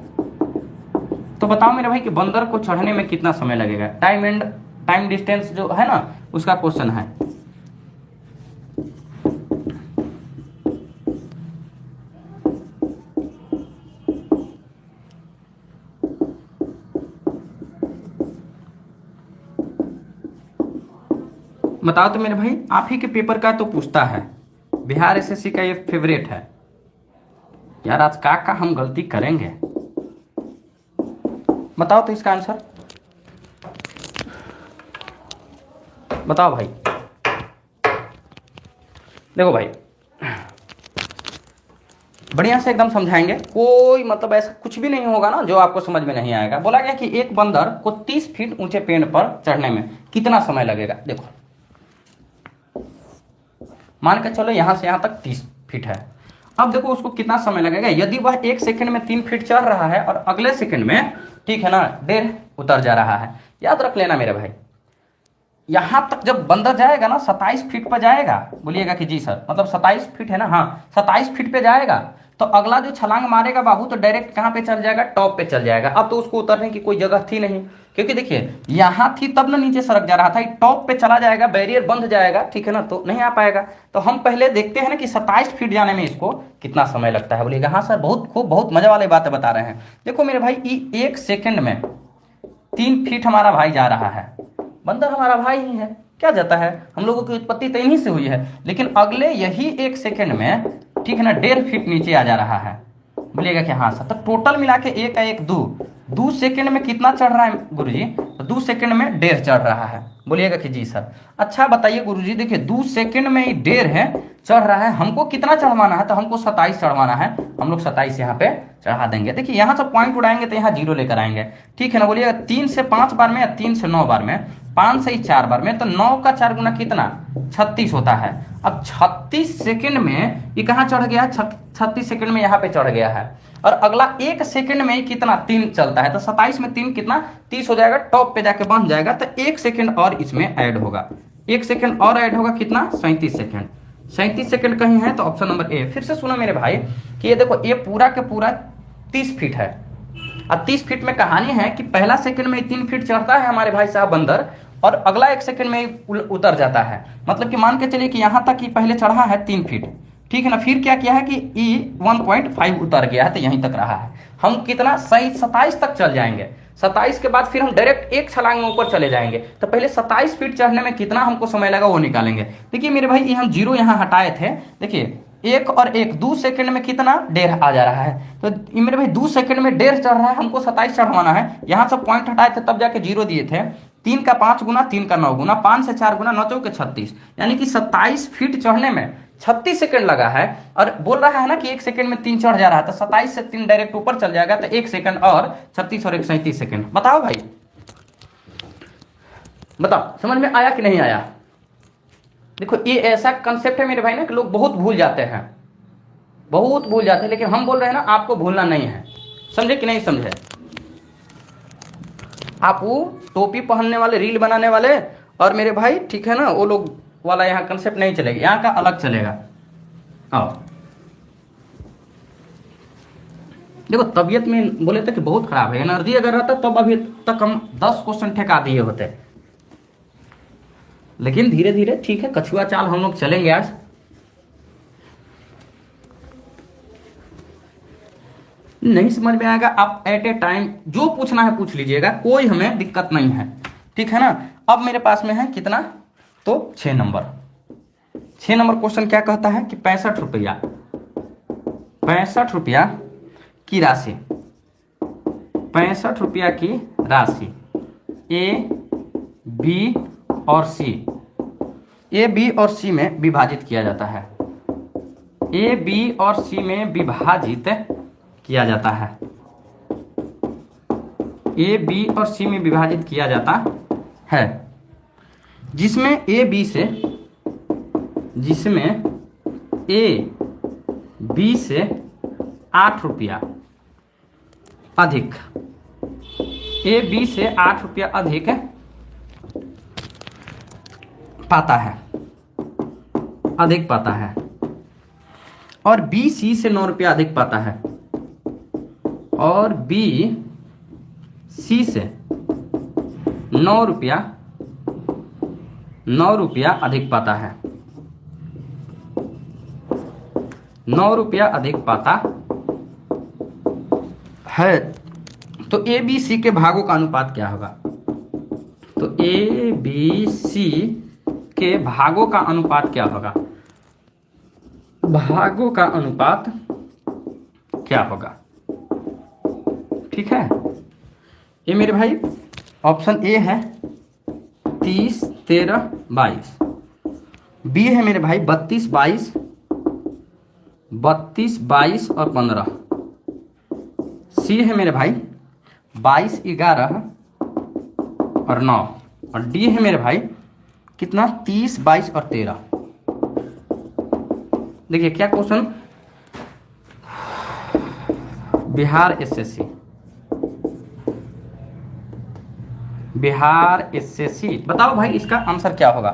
तो बताओ मेरे भाई कि बंदर को चढ़ने में कितना समय लगेगा? टाइम डिस्टेंस जो है ना उसका क्वेश्चन है। बताओ तो मेरे भाई, आप ही के पेपर का तो पूछता है, बिहार एसएससी का ये फेवरेट है यार। आज का हम गलती करेंगे, बताओ तो इसका आंसर बताओ भाई। देखो भाई, बढ़िया से एकदम समझाएंगे, कोई मतलब ऐसा कुछ भी नहीं होगा ना जो आपको समझ में नहीं आएगा। बोला गया कि एक बंदर को 30 फीट ऊंचे पेड़ पर चढ़ने में कितना समय लगेगा। देखो मान के चलो यहां से यहां तक 30 फीट है। अब देखो उसको कितना समय लगेगा। यदि वह 1 सेकंड में 3 फीट चढ़ रहा है और अगले सेकंड में, ठीक है ना, 1.5 उतर जा रहा है। याद रख लेना मेरे भाई, यहां तक जब बंदर जाएगा ना 27 फीट पर जाएगा। बोलिएगा कि जी सर, मतलब 27 फीट है ना? हाँ, 27 फीट पे जाएगा तो अगला जो छलांग मारेगा बाबू तो डायरेक्ट कहां पे चल जाएगा? टॉप पे चल जाएगा। अब तो उसको उतरने की कोई जगह थी नहीं, क्योंकि देखिए यहां थी तब ना नीचे सरक जा रहा था, टॉप पे चला जाएगा, बैरियर बंध जाएगा, ठीक है ना, तो नहीं आ पाएगा। तो हम पहले देखते हैं ना कि 27 फीट जाने में इसको कितना समय लगता है। बोलिएगा हाँ सर, बहुत खूब, बहुत मजा वाली बातें बता रहे हैं। देखो मेरे भाई, 1 सेकंड में 3 फीट हमारा भाई जा रहा है, बंदर हमारा भाई ही है, क्या जाता है, हम लोगों की उत्पत्ति तो इन्हीं से हुई है। लेकिन अगले यही 1 सेकंड में, ठीक है ना, 1.5 फीट नीचे आ जा रहा है। बोलिएगा कि हाँ सर, तो टोटल मिला के 1 का 1 2 सेकंड में कितना चढ़ रहा है गुरुजी? तो 2 सेकंड में 1.5 चढ़ रहा है। बोलिएगा कि जी सर। अच्छा बताइए गुरुजी, देखिए 2 सेकंड में 1.5 है चढ़ रहा है, हमको कितना चढ़वाना है? तो हमको 27 चढ़वाना है। हम लोग 27 यहाँ पे चढ़ा देंगे। देखिए यहाँ से पॉइंट उड़ाएंगे तो यहाँ 0 लेकर आएंगे, ठीक है ना। बोलिएगा 3 से 5 बार में या 3 से 9 बार में, 5 से 4 बार में, तो 9 का 4 गुना कितना? 36 होता है। अब 36 सेकंड में ये कहाँ चढ़ गया? 36 सेकंड में यहाँ पे चढ़ गया है। और अगला 1 सेकंड में कितना? 3 चलता है, तो 27 में 3 कितना? 30 हो जाएगा, टॉप पे जाके बंध जाएगा। तो 1 सेकंड और इसमें ऐड होगा, 1 सेकंड और ऐड होगा, कितना? 37 सेकंड। 37 सेकंड कहीं है तो ऑप्शन नंबर ए। फिर से सुनो मेरे भाई कि ये देखो, ये पूरा के पूरा 30 फीट है, और 30 फीट में कहानी है कि पहला सेकंड में 3 फीट चढ़ता है हमारे भाई साहब बंदर, और अगला 1 सेकंड में उतर जाता है। मतलब कि मान के चलिए कि यहाँ तक ही पहले चढ़ा है 3 फीट, ठीक है ना, फिर क्या किया है कि ई 1.5 उतर गया है तो यहीं तक रहा है। हम कितना सही 27 तक चल जाएंगे, 27 के बाद फिर हम डायरेक्ट एक छलांग में ऊपर चले जाएंगे। तो पहले 27 फीट चढ़ने में कितना हमको समय लगा वो निकालेंगे। देखिए मेरे भाई, ये हम 0 यहाँ हटाए थे, देखिए 1 और 1 2 सेकंड में कितना 1.5 आ जा रहा है। तो ये मेरे भाई 2 सेकंड में 1.5 चढ़ रहा है, हमको 27 चढ़वाना है। यहाँ से पॉइंट हटाए थे तब जाके 0 दिए थे। 3 का 5 गुना, 3 का 9 गुना, 5 से 4 गुना, 9 चौके 36, यानी कि 27 फीट चढ़ने में 36 सेकंड लगा है। और बोल रहा है ना कि 1 सेकंड में 3 चढ़ जा रहा है, तो 27 से 3 डायरेक्ट ऊपर चल जाएगा, तो 1 सेकंड और 36 और 1 37 सेकंड। बताओ भाई, बताओ समझ में आया कि नहीं आया। देखो ये ऐसा कंसेप्ट है मेरे भाई ना कि लोग बहुत भूल जाते हैं, बहुत भूल जाते हैं, लेकिन हम बोल रहे हैं ना आपको भूलना नहीं है। समझे कि नहीं समझे। आप वो टोपी पहनने वाले, रील बनाने वाले और मेरे भाई, ठीक है ना, वो लोग वाला यहाँ कंसेप्ट नहीं चलेगा, यहाँ का अलग चलेगा। आओ देखो, तबीयत में बोले थे कि बहुत खराब है, एनर्जी अगर रहता तब अभी तक हम 10 क्वेश्चन ठेका दिए होते। लेकिन धीरे धीरे ठीक है, कछुआ चाल हम लोग चलेंगे आज। नहीं समझ में आएगा आप एट ए टाइम जो पूछना है पूछ लीजिएगा, कोई हमें दिक्कत नहीं है, ठीक है ना। अब मेरे पास में है कितना, तो 6 नंबर। 6 नंबर क्वेश्चन क्या कहता है कि 65 रुपया, 65 रुपया की राशि, 65 रुपया की राशि ए, बी और सी, ए, बी और सी में विभाजित किया जाता है। ए, बी और सी में विभाजित किया जाता है। ए, बी और सी में विभाजित किया जाता है, जिसमें ए, बी से, जिसमें ए, बी से 8 रुपया अधिक, ए, बी से 8 रुपया अधिक पाता है, अधिक पाता है, और बी सी से 9 रुपया अधिक पाता है, और बी सी से 9 रुपया अधिक पाता है, 9 रुपया अधिक पाता है। तो ए, बी, सी के भागों का अनुपात क्या होगा। तो ए, बी, सी के भागों का अनुपात क्या होगा, भागों का अनुपात क्या होगा, ठीक है। ये मेरे भाई ऑप्शन ए है 30, 13, 22, बी है मेरे भाई 32, 22, 32, 22 और 15, सी है मेरे भाई 22, 11 और 9, और डी है मेरे भाई कितना 30, 22 और 13। देखिए क्या question, Bihar SSC, Bihar SSC, बताओ भाई इसका आंसर क्या होगा,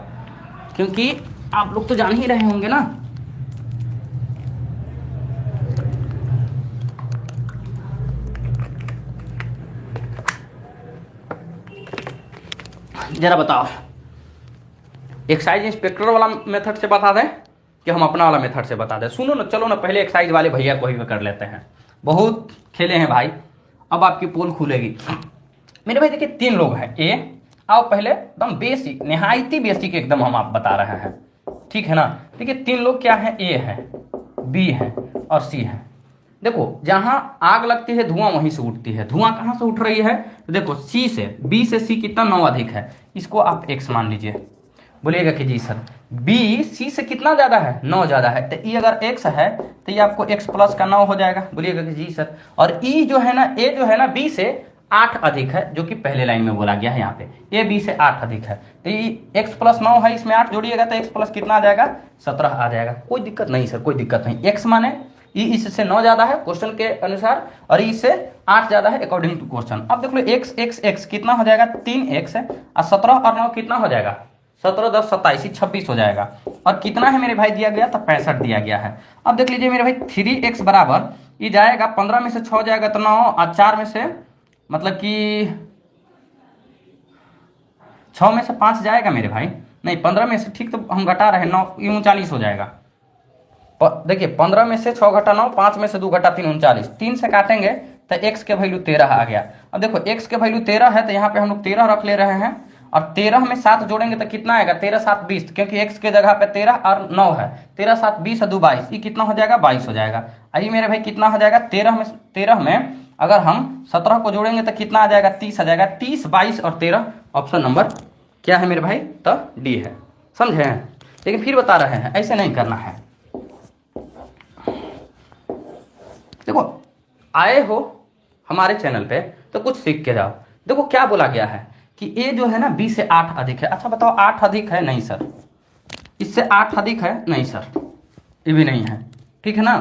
क्योंकि आप लोग तो जान ही रहे होंगे ना। जरा बताओ, एक्साइज इंस्पेक्टर वाला मेथड से बता दें कि हम अपना वाला मेथड से बता दें। सुनो ना, चलो ना पहले एक्साइज वाले भैया को ही कर लेते हैं, बहुत खेले हैं भाई। अब आपकी पोल खुलेगी मेरे भाई। देखिए 3 लोग हैं, ए, आओ पहले एकदम बेसिक, निहायती बेसिक एकदम हम आप बता रहे हैं, ठीक है ना। देखिए 3 लोग क्या है, ए है, बी है और सी है। देखो जहां आग लगती है धुआं वहीं से उठती है, धुआं कहां से उठ रही है, तो देखो सी से, बी से सी कितना 9 अधिक है, इसको आप एक्स मान लीजिए। बोलिएगा कि जी सर बी सी से कितना ज्यादा है, 9 ज्यादा है, तो ई अगर x है तो ये आपको x प्लस का 9 हो जाएगा। बोलिएगा कि जी सर। और ई जो है ना, ए जो है ना बी से 8 अधिक है, जो कि पहले लाइन में बोला गया है, यहाँ पे ए बी से 8 अधिक है, तो ये x प्लस 9 है, इसमें 8 जोड़िएगा तो x प्लस कितना आ जाएगा, 17 आ जाएगा। कोई दिक्कत नहीं सर, कोई दिक्कत नहीं। x माने ई इससे 9 ज्यादा है क्वेश्चन के अनुसार, और ई से 8 ज्यादा है अकॉर्डिंग टू क्वेश्चन। अब देख लो x x x कितना हो जाएगा, 3x है, और 17 और 9 कितना हो जाएगा, 17, 10, 27, 26 हो जाएगा। और कितना है मेरे भाई दिया गया, तो 65 दिया गया है। अब देख लीजिए मेरे भाई 3x बराबर ये जाएगा 15 में से 6 जाएगा तो 9 और 4 में से मतलब कि 6 में से 5 जाएगा मेरे भाई, नहीं 15 में से, ठीक तो हम घटा रहे हैं 9, ये 39 हो जाएगा। देखिए 15 में से 6 घटा 9, 5 में से 2 घटा 3, 39, 3 से काटेंगे तो x के वैल्यू 13 आ गया। अब देखो x के वैल्यू 13 है तो यहाँ पे हम लोग 13 रख ले रहे हैं, और 13 में 7 जोड़ेंगे तो कितना आएगा, 13 7 20, क्योंकि x के जगह पे 13 और 9 है, 13 7 20 और 2 22, ये कितना हो जाएगा, 22 हो जाएगा। आइए मेरे भाई कितना हो जाएगा, 13 में अगर हम 17 को जोड़ेंगे तो कितना आ जाएगा, 30 आ जाएगा। 30 22 और 13 ऑप्शन नंबर क्या है मेरे भाई, तो डी है, समझे। लेकिन फिर बता रहे हैं ऐसे नहीं करना है। देखो आए हो हमारे चैनल पे तो कुछ सीख के जाओ। देखो क्या बोला गया है कि ए जो है ना 20 से 8 अधिक है। अच्छा बताओ 8 अधिक है, नहीं सर। इससे 8 अधिक है, नहीं सर, ये भी नहीं है, ठीक है ना।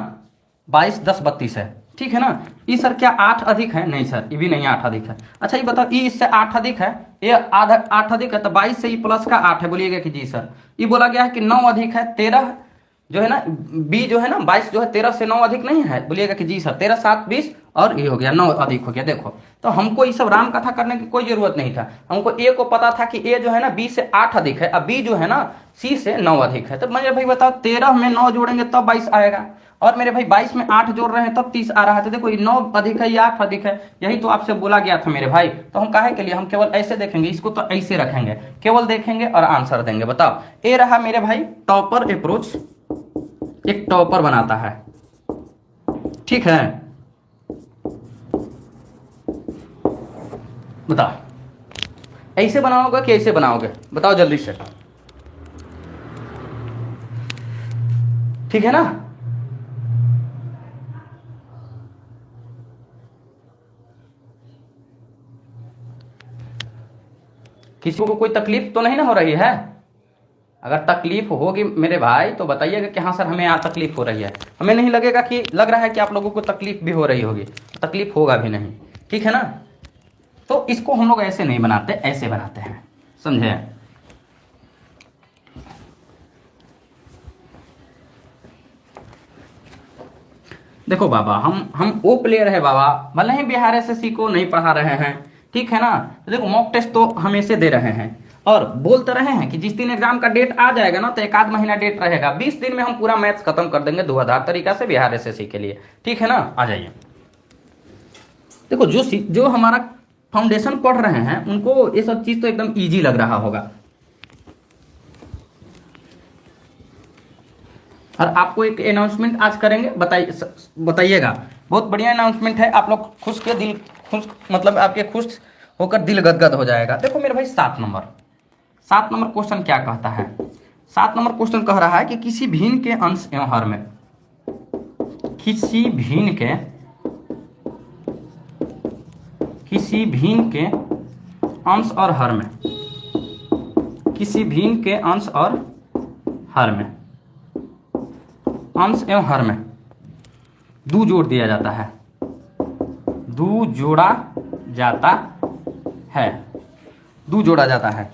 22 10 32 है, ठीक है ना। ये सर क्या 8 अधिक है, नहीं सर, ये भी नहीं 8 अधिक है। अच्छा ये बताओ ये इससे 8 अधिक है, ये आधा 8 अधिक है तो 22 से ये प्लस का 8 है, बोलिएगा कि जी सर। ये बोला गया है कि 9 अधिक है, 13 जो है ना, बी जो है ना 22 जो है 13 से 9 अधिक नहीं है, बोलिएगा कि जी सर। 13 7 20 और ये हो गया 9 अधिक हो गया। देखो तो हमको ये सब राम कथा करने की कोई जरूरत नहीं था, हमको ए को पता था कि ए जो है ना बी से 8 अधिक है, और बी जो है ना सी से 9 अधिक है। तो मेरे भाई बताओ 13 में 9 जोड़ेंगे तब 22 आएगा, और मेरे भाई 22 में 8 जोड़ रहे हैं तब 30 आ रहा है। तो देखो ये 9 अधिक है, ये 8 अधिक है, यही तो आपसे बोला गया था मेरे भाई। तो हम काहे के लिए, हम केवल ऐसे देखेंगे, इसको तो ऐसे रखेंगे, केवल देखेंगे और आंसर देंगे। बताओ ए रहा मेरे भाई टॉपर अप्रोच, एक टॉपर बनाता है, ठीक है। बताओ ऐसे बनाओगे कि ऐसे बनाओगे, बताओ जल्दी से, ठीक है ना। किसी को कोई तकलीफ तो नहीं ना हो रही है? अगर तकलीफ होगी मेरे भाई तो बताइएगा कि हाँ सर हमें यहाँ तकलीफ हो रही है। हमें नहीं लगेगा कि लग रहा है कि आप लोगों को तकलीफ भी हो रही होगी, तकलीफ होगा भी नहीं, ठीक है ना। तो इसको हम लोग ऐसे नहीं बनाते, ऐसे बनाते हैं, समझे। देखो बाबा हम वो प्लेयर है बाबा, भले ही बिहार एसएससी को नहीं पढ़ा रहे हैं, ठीक है ना। तो देखो मॉक टेस्ट तो हमेशा दे रहे हैं, और बोलते रहे हैं कि जिस दिन एग्जाम का डेट आ जाएगा ना तो 1 आध महीना डेट रहेगा, 20 दिन में हम पूरा मैथ्स खत्म कर देंगे 2000 तरीका से बिहार एसएससी के लिए, ठीक है ना। आ जाइए। देखो जो हमारा फाउंडेशन पढ़ रहे हैं उनको ये सब चीज तो एकदम ईजी लग रहा होगा, और आपको एक अनाउंसमेंट आज करेंगे, बताइएगा। बहुत बढ़िया अनाउंसमेंट है, आप लोग खुश के दिल खुश, मतलब आपके खुश होकर दिल गदगद हो जाएगा। देखो मेरे भाई 7 नंबर क्वेश्चन क्या कहता है। 7 नंबर क्वेश्चन कह रहा है कि किसी भिन्न के अंश एवं हर में, किसी भिन्न के अंश और हर में, किसी भिन्न के अंश और हर में, अंश एवं हर में 2 जोड़ दिया जाता है, 2 जोड़ा जाता है, 2 जोड़ा जाता है,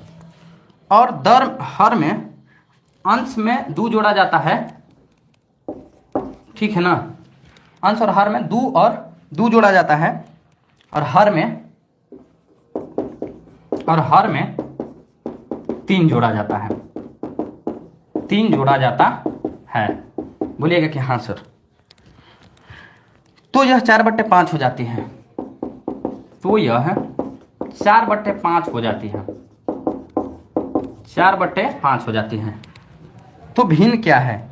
और दर हर में अंश में 2 जोड़ा जाता है, ठीक है ना। अंश और हर में 2 जोड़ा जाता है, और हर में 3 जोड़ा जाता है, 3 जोड़ा जाता है, बोलिएगा कि हाँ सर। तो यह 4/5 हो जाती है, तो यह 4/5 हो जाती है, 4/5 हो जाती है। तो भिन्न क्या है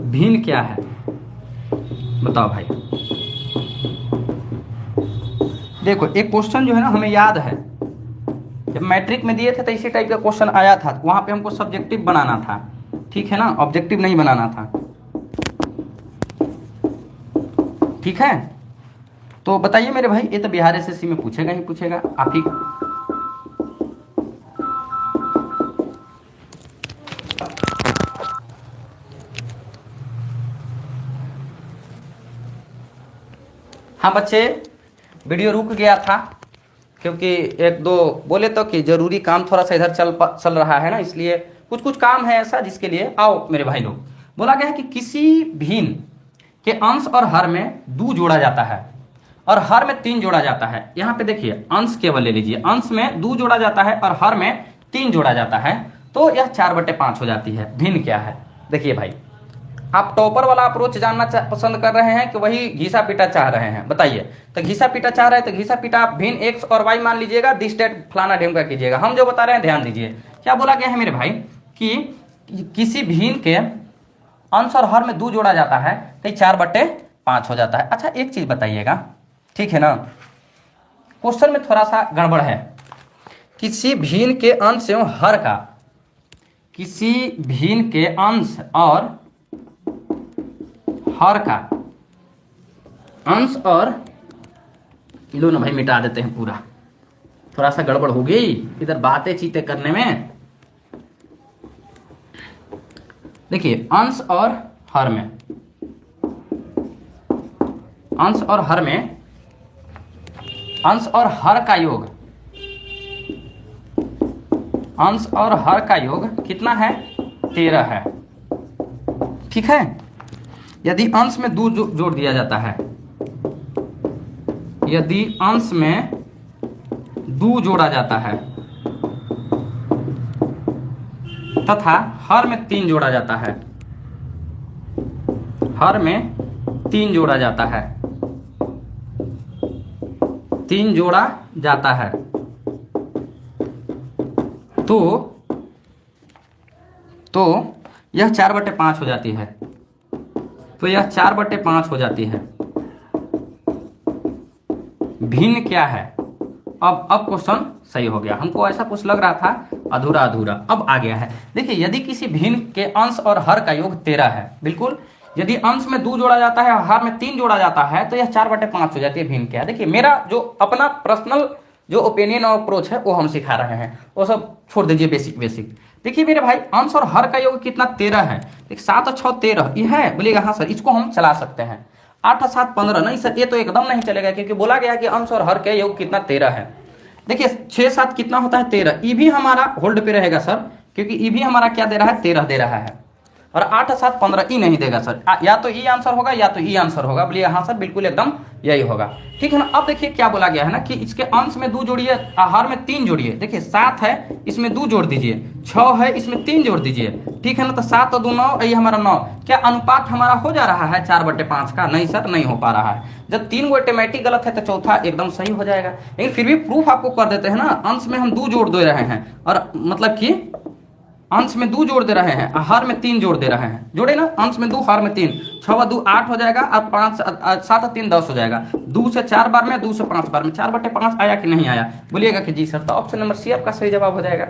भिन्न क्या है, बताओ भाई। देखो एक क्वेश्चन जो है ना हमें याद है, जब मैट्रिक में दिए थे तो इसी टाइप का क्वेश्चन आया था, वहां पे हमको सब्जेक्टिव बनाना था, ठीक है ना, ऑब्जेक्टिव नहीं बनाना था, ठीक है। तो बताइए मेरे भाई, ये तो बिहार एसएससी में पूछेगा ही पूछेगा, आप ही। हाँ बच्चे, वीडियो रुक गया था क्योंकि 1-2 बोले तो कि जरूरी काम थोड़ा सा इधर चल रहा है ना, इसलिए कुछ काम है ऐसा जिसके लिए। आओ मेरे भाई लोग, बोला गया है कि किसी भिन्न के अंश और हर में 2 जोड़ा जाता है और हर में 3 जोड़ा जाता है। यहाँ पे देखिए अंश केवल ले लीजिए, अंश में 2 जोड़ा जाता है और हर में 3 जोड़ा जाता है, तो यह 4/5 हो जाती है। भिन्न क्या है? देखिए भाई, आप टॉपर वाला अप्रोच जानना पसंद कर रहे हैं कि वही घिसा पीटा चाह रहे हैं? बताइए। तो घिसा पीटा चाह रहे हैं तो घिसा पीटा आप भिन्न एक्स और वाई मान लीजिएगा, दिस डेट फलाना ढेमका कीजिएगा। हम जो बता रहे हैं ध्यान दीजिए, क्या बोला गया है मेरे भाई कि किसी भिन्न के अंश और हर में 2 जोड़ा जाता है तो 4/5 हो जाता है। अच्छा एक चीज बताइएगा, ठीक है ना, क्वेश्चन में थोड़ा सा गड़बड़ है। किसी भिन्न के अंश एवं हर का, किसी भिन्न के अंश और हर का, अंश और, लो ना भाई मिटा देते हैं पूरा, थोड़ा सा गड़बड़ हो गई इधर बातें चीतें करने में। देखिए अंश और हर में, अंश और हर में, अंश और हर का योग, अंश और हर का योग कितना है? 13 है। ठीक है, यदि अंश में 2 जोड़ दिया जाता है, यदि अंश में 2 जोड़ा जाता है तथा हर में 3 जोड़ा जाता है, हर में 3 जोड़ा जाता है, 3 जोड़ा जाता है, तो यह 4/5 हो जाती है। तो यह 4/5 हो जाती है। भिन्न क्या है? अब क्वेश्चन सही हो गया। हमको ऐसा कुछ लग रहा था अधूरा अधूरा, अब आ गया है। देखिए यदि किसी भिन्न के अंश और हर का योग 13 है, बिल्कुल, यदि अंश में 2 जोड़ा जाता है और हर में 3 जोड़ा जाता है तो यह 4/5 हो जाती है। भिन्न क्या है? देखिए मेरा जो अपना पर्सनल जो ओपिनियन और अप्रोच है वो हम सिखा रहे हैं, वो सब छोड़ दीजिए बेसिक। देखिए मेरे भाई, अंश और हर का योग कितना? 13 है। 7 और 6 13 ये है। बोलिएगा हाँ सर, इसको हम चला सकते हैं। 8 और 7 15, नहीं सर ये तो एकदम नहीं चलेगा, क्योंकि बोला गया है कि अंश और हर का योग कितना? 13 है। देखिए 6 7 कितना होता है? 13। ई भी हमारा होल्ड पे रहेगा सर, क्योंकि ई भी हमारा क्या दे रहा है? 13 दे रहा है। और 8 और 7 15 ई नहीं देगा सर, या तो ई आंसर होगा या तो ई आंसर होगा। बोलिए हाँ सर, बिल्कुल एकदम यही होगा। ठीक है ना। अब देखिए क्या बोला गया है ना कि इसके अंश में 2 जोड़िए, हर में 3 जोड़िए। देखिए 7 है, इसमें 2 जोड़ दीजिए, 6 है, इसमें 3 जोड़ दीजिए। ठीक है ना। तो 7 और 2 9, ये हमारा 9। क्या अनुपात हमारा हो जा रहा है 4/5 का? नहीं सर, नहीं हो पा रहा है। जब 3 ऑटोमेटिक गलत है तो चौथा एकदम सही हो जाएगा। लेकिन फिर भी प्रूफ आपको कर देते हैं ना, अंश में हम 2 जोड़ दे रहे हैं, और मतलब कि अंश में 2 जोड़ दे रहे हैं, हर में 3 जोड़ दे रहे हैं। जोड़े ना, अंश में 2 हर में 3, 6 व 2 8 हो जाएगा, और 5 7 और 3 10 हो जाएगा। 2 से 4 बार में, 2 से 5 बार में 4/5 आया कि नहीं आया? बोलिएगा कि जी सर। तो ऑप्शन नंबर सी आपका सही जवाब हो जाएगा।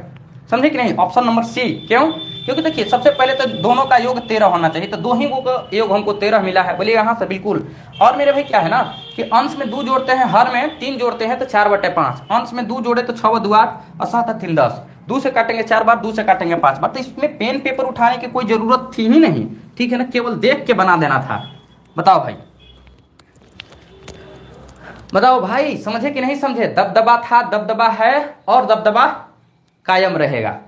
समझे कि नहीं? Option number C. क्यों? क्योंकि देखिए सबसे पहले तो दोनों का योग 13 होना चाहिए, तो 2 ही का योग हमको 13 मिला है। बोलिएगा हाँ सर, बिल्कुल। और मेरे भाई क्या है ना कि अंश में 2 जोड़ते हैं, हर में 3 जोड़ते हैं तो 4/5। अंश में 2 जोड़े तो 6 व 2 8 और 7 और 3 10। 2 से काटेंगे 4 बार, 2 से काटेंगे 5 बार। तो इसमें पेन पेपर उठाने की कोई जरूरत थी ही नहीं। ठीक है ना, केवल देख के बना देना था। बताओ भाई, बताओ भाई, समझे कि नहीं समझे? दबदबा था, दबदबा है, और दबदबा कायम रहेगा।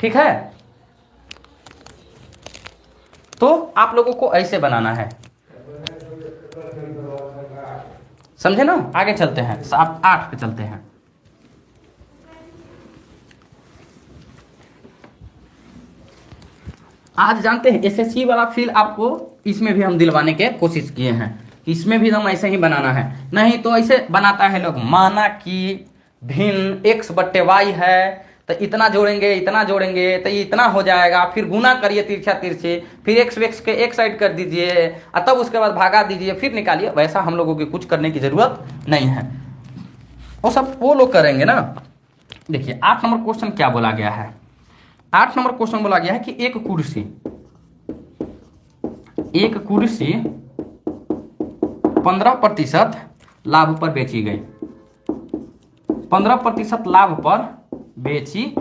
ठीक है, तो आप लोगों को ऐसे बनाना है, समझे ना। आगे चलते हैं, 7 8 पे चलते हैं। आज जानते हैं एसएससी वाला फील आपको इसमें भी हम दिलवाने के कोशिश किए हैं। इसमें भी हम ऐसे ही बनाना है, नहीं तो ऐसे बनाता है लोग। माना कि भिन्न x/y है तो इतना जोड़ेंगे, इतना जोड़ेंगे तो इतना हो जाएगा, फिर गुना करिए तिरछा तिरछे, फिर x के एक साइड कर दीजिए और तब उसके बाद भागा दीजिए, फिर निकालिए। वैसा हम लोगों की कुछ करने की जरूरत नहीं है, वो सब वो लोग करेंगे ना। देखिए 8 नंबर क्वेश्चन क्या बोला गया है? 8 नंबर क्वेश्चन बोला गया है कि एक कुर्सी 15% लाभ पर बेची गई, 15% लाभ पर बेची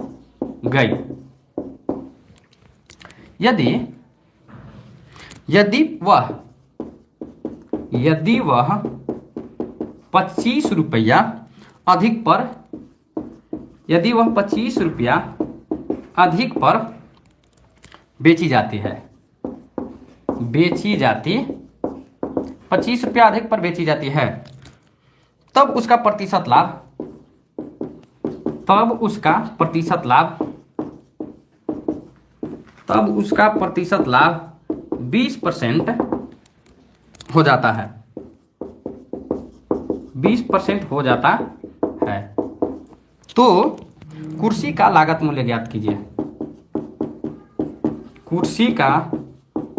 गई। यदि वह 25 रुपया अधिक पर, यदि वह 25 रुपया अधिक पर बेची जाती है, बेची जाती 25 रुपया अधिक पर बेची जाती है, तब उसका प्रतिशत लाभ, तब उसका प्रतिशत लाभ, तब उसका प्रतिशत लाभ 20% हो जाता है, 20% हो जाता है। तो कुर्सी का लागत मूल्य ज्ञात कीजिए, कुर्सी का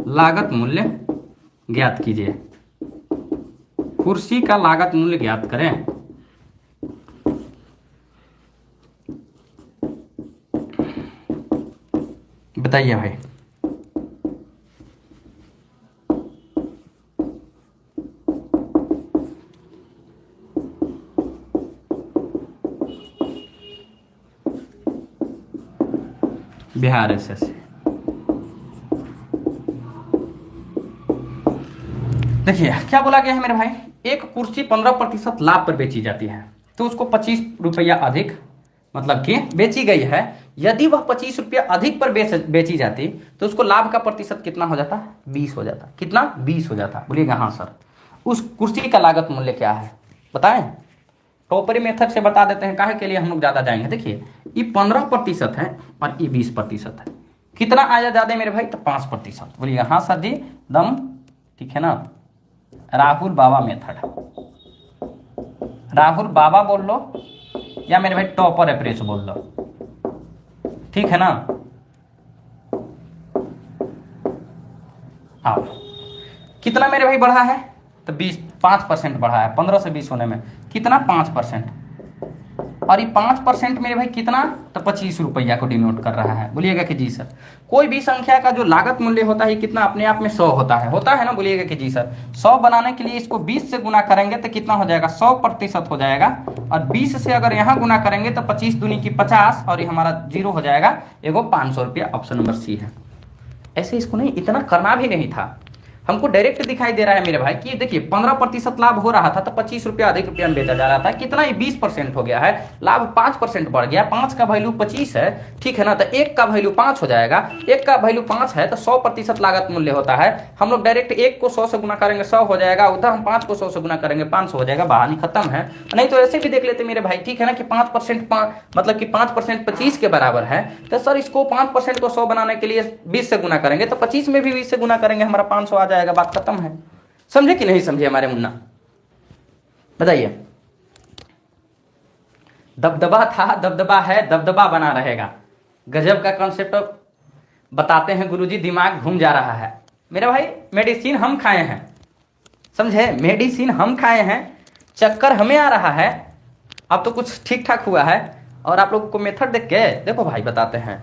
लागत मूल्य ज्ञात कीजिए, कुर्सी का लागत मूल्य ज्ञात करें। बताइए भाई। बिहार एसएससी। देखिए क्या बोला गया है मेरे भाई, एक कुर्सी 15% लाभ पर बेची जाती है, तो उसको 25 रुपया अधिक मतलब कि बेची गई है। यदि वह 25 रुपया अधिक पर बेची जाती तो उसको लाभ का प्रतिशत कितना हो जाता? 20 हो जाता। कितना? 20 हो जाता। बोलिएगा हाँ सर। उस कुर्सी का लागत मूल्य क्या है बताएं? टोपरी मेथड से बता देते हैं, काहे के लिए हम लोग ज्यादा जाएंगे। देखिए ये 15% है और ये 20% है, कितना आया ज्यादा मेरे भाई? तो 5%। बोलिएगा हाँ सर जी दम, ठीक है ना। राहुल बाबा मेथड, राहुल बाबा बोल लो या मेरे भाई टॉपर अप्रोच बोल लो, ठीक है ना। आओ कितना मेरे भाई बढ़ा है? तो 5% बढ़ा है, 15 से 20 होने में कितना? 5%। और ये 5% मेरे भाई कितना? तो 25 रुपया को डिनोट कर रहा है। बोलिएगा कि जी सर। कोई भी संख्या का जो लागत मूल्य होता है कितना अपने आप में 100 होता है ना। बोलिएगा कि जी सर। 100 बनाने के लिए इसको 20 से गुना करेंगे तो कितना हो जाएगा? 100% हो जाएगा। और 20 से अगर यहाँ गुना करेंगे तो 25 दूनी की 50 और ये हमारा 0 हो जाएगा। एगो 500 रुपया। ऑप्शन नंबर सी है। ऐसे इसको नहीं, इतना करना भी नहीं था, हमको डायरेक्ट दिखाई दे रहा है मेरे भाई कि देखिए 15% लाभ हो रहा था तो 25 रुपया अधिक रुपया में बेचा जा रहा था। कितना? ये 20% हो गया है। लाभ 5% बढ़ गया। 5 का वैल्यू 25 है, ठीक है ना। तो 1 का वैल्यू 5 हो जाएगा। 1 का वैल्यू 5 है तो 100% लागत मूल्य होता है। हम लोग डायरेक्ट 1 को 100 से गुना करेंगे 100 हो जाएगा, उधर हम 5 को 100 से गुना करेंगे 500 हो जाएगा। बहानी खत्म है। नहीं तो ऐसे भी देख लेते मेरे भाई, ठीक है ना, कि 5% मतलब कि 5% 25 के बराबर है। तो सर इसको 5% को 100 बनाने के लिए 20 से गुना करेंगे तो 25 में भी 20 से गुना करेंगे, हमारा 500 आ जाएगा। बात खत्म है। समझे कि नहीं समझे हमारे मुन्ना? बताइए। दबदबा था, दबदबा है, दबदबा बना रहेगा। गजब का कॉन्सेप्ट बताते हैं गुरुजी, दिमाग घूम जा रहा है मेरे भाई। मेडिसिन हम खाए हैं, समझे? मेडिसिन हम खाए हैं, चक्कर हमें आ रहा है। अब तो कुछ ठीक ठाक हुआ है। और आप लोग को मेथड देख के देखो भाई, बताते हैं।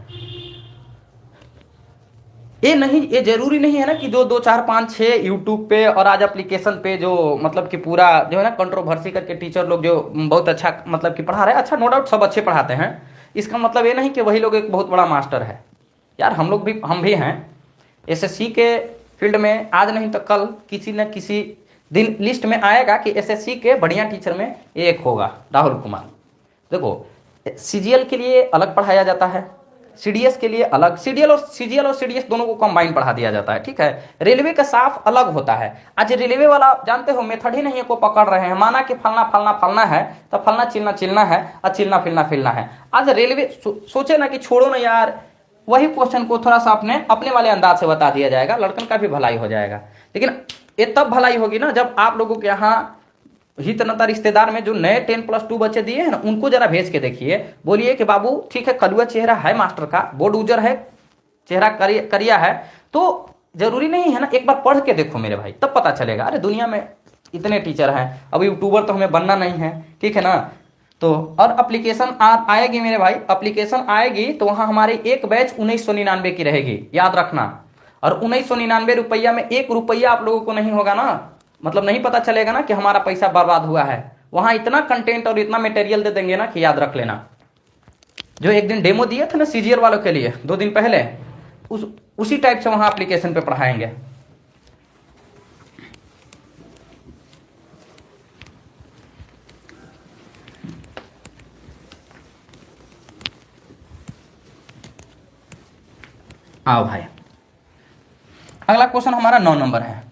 ये नहीं, ये जरूरी नहीं है ना कि जो 2 4 5 6 यूट्यूब पे और आज एप्लीकेशन पे जो मतलब कि पूरा जो है ना कंट्रोवर्सी करके टीचर लोग जो बहुत अच्छा मतलब कि पढ़ा रहे हैं। अच्छा नो डाउट सब अच्छे पढ़ाते हैं, इसका मतलब ये नहीं कि वही लोग एक बहुत बड़ा मास्टर है। यार हम लोग भी, हम भी हैं एसएससी के फील्ड में। आज नहीं तो कल किसी न किसी दिन लिस्ट में आएगा कि एसएससी के बढ़िया टीचर में एक होगा राहुल कुमार। देखो सीजीएल के लिए अलग पढ़ाया जाता है, सीडीएस के लिए अलग, सीजीएल और सीडीएस दोनों को कंबाइन पढ़ा दिया जाता है, ठीक है। रेलवे का साफ अलग होता है। आज रेलवे वाला जानते हो मेथड ही नहीं है, को पकड़ रहे हैं। माना कि फलना फलना फलना है तो फलना चिलना चिलना है और चिलना फिलना फिलना है। आज रेलवे सोचे ना कि छोड़ो ना यार, वही क्वेश्चन को थोड़ा सा अपने वाले अंदाज से बता दिया जाएगा, लड़कन का भी भलाई हो जाएगा। लेकिन ये तब भलाई होगी ना जब आप लोगों के यहाँ हित नाता रिश्तेदार में जो नए 10+2 बच्चे दिए हैं ना, उनको जरा भेज के देखिए। बोलिए कि बाबू ठीक है, कलुआ चेहरा है मास्टर का, बोर्ड उजर है, चेहरा करिया है, तो जरूरी नहीं है ना, एक बार पढ़ के देखो मेरे भाई, तब पता चलेगा। अरे दुनिया में इतने टीचर हैं, अब यूट्यूबर तो हमें बनना नहीं है, ठीक है ना। तो और एप्लीकेशन आएगी मेरे भाई, एप्लीकेशन आएगी तो वहां हमारी एक बैच 1999 की रहेगी, याद रखना। और 1999 रुपया में 1 रुपया आप लोगों को नहीं होगा ना, मतलब नहीं पता चलेगा ना कि हमारा पैसा बर्बाद हुआ है। वहां इतना कंटेंट और इतना मटेरियल दे देंगे ना कि याद रख लेना। जो एक दिन डेमो दिए थे ना सीजीएल वालों के लिए 2 दिन पहले, उसी टाइप से वहां एप्लीकेशन पे पढ़ाएंगे। आओ भाई अगला क्वेश्चन हमारा 9 नंबर है,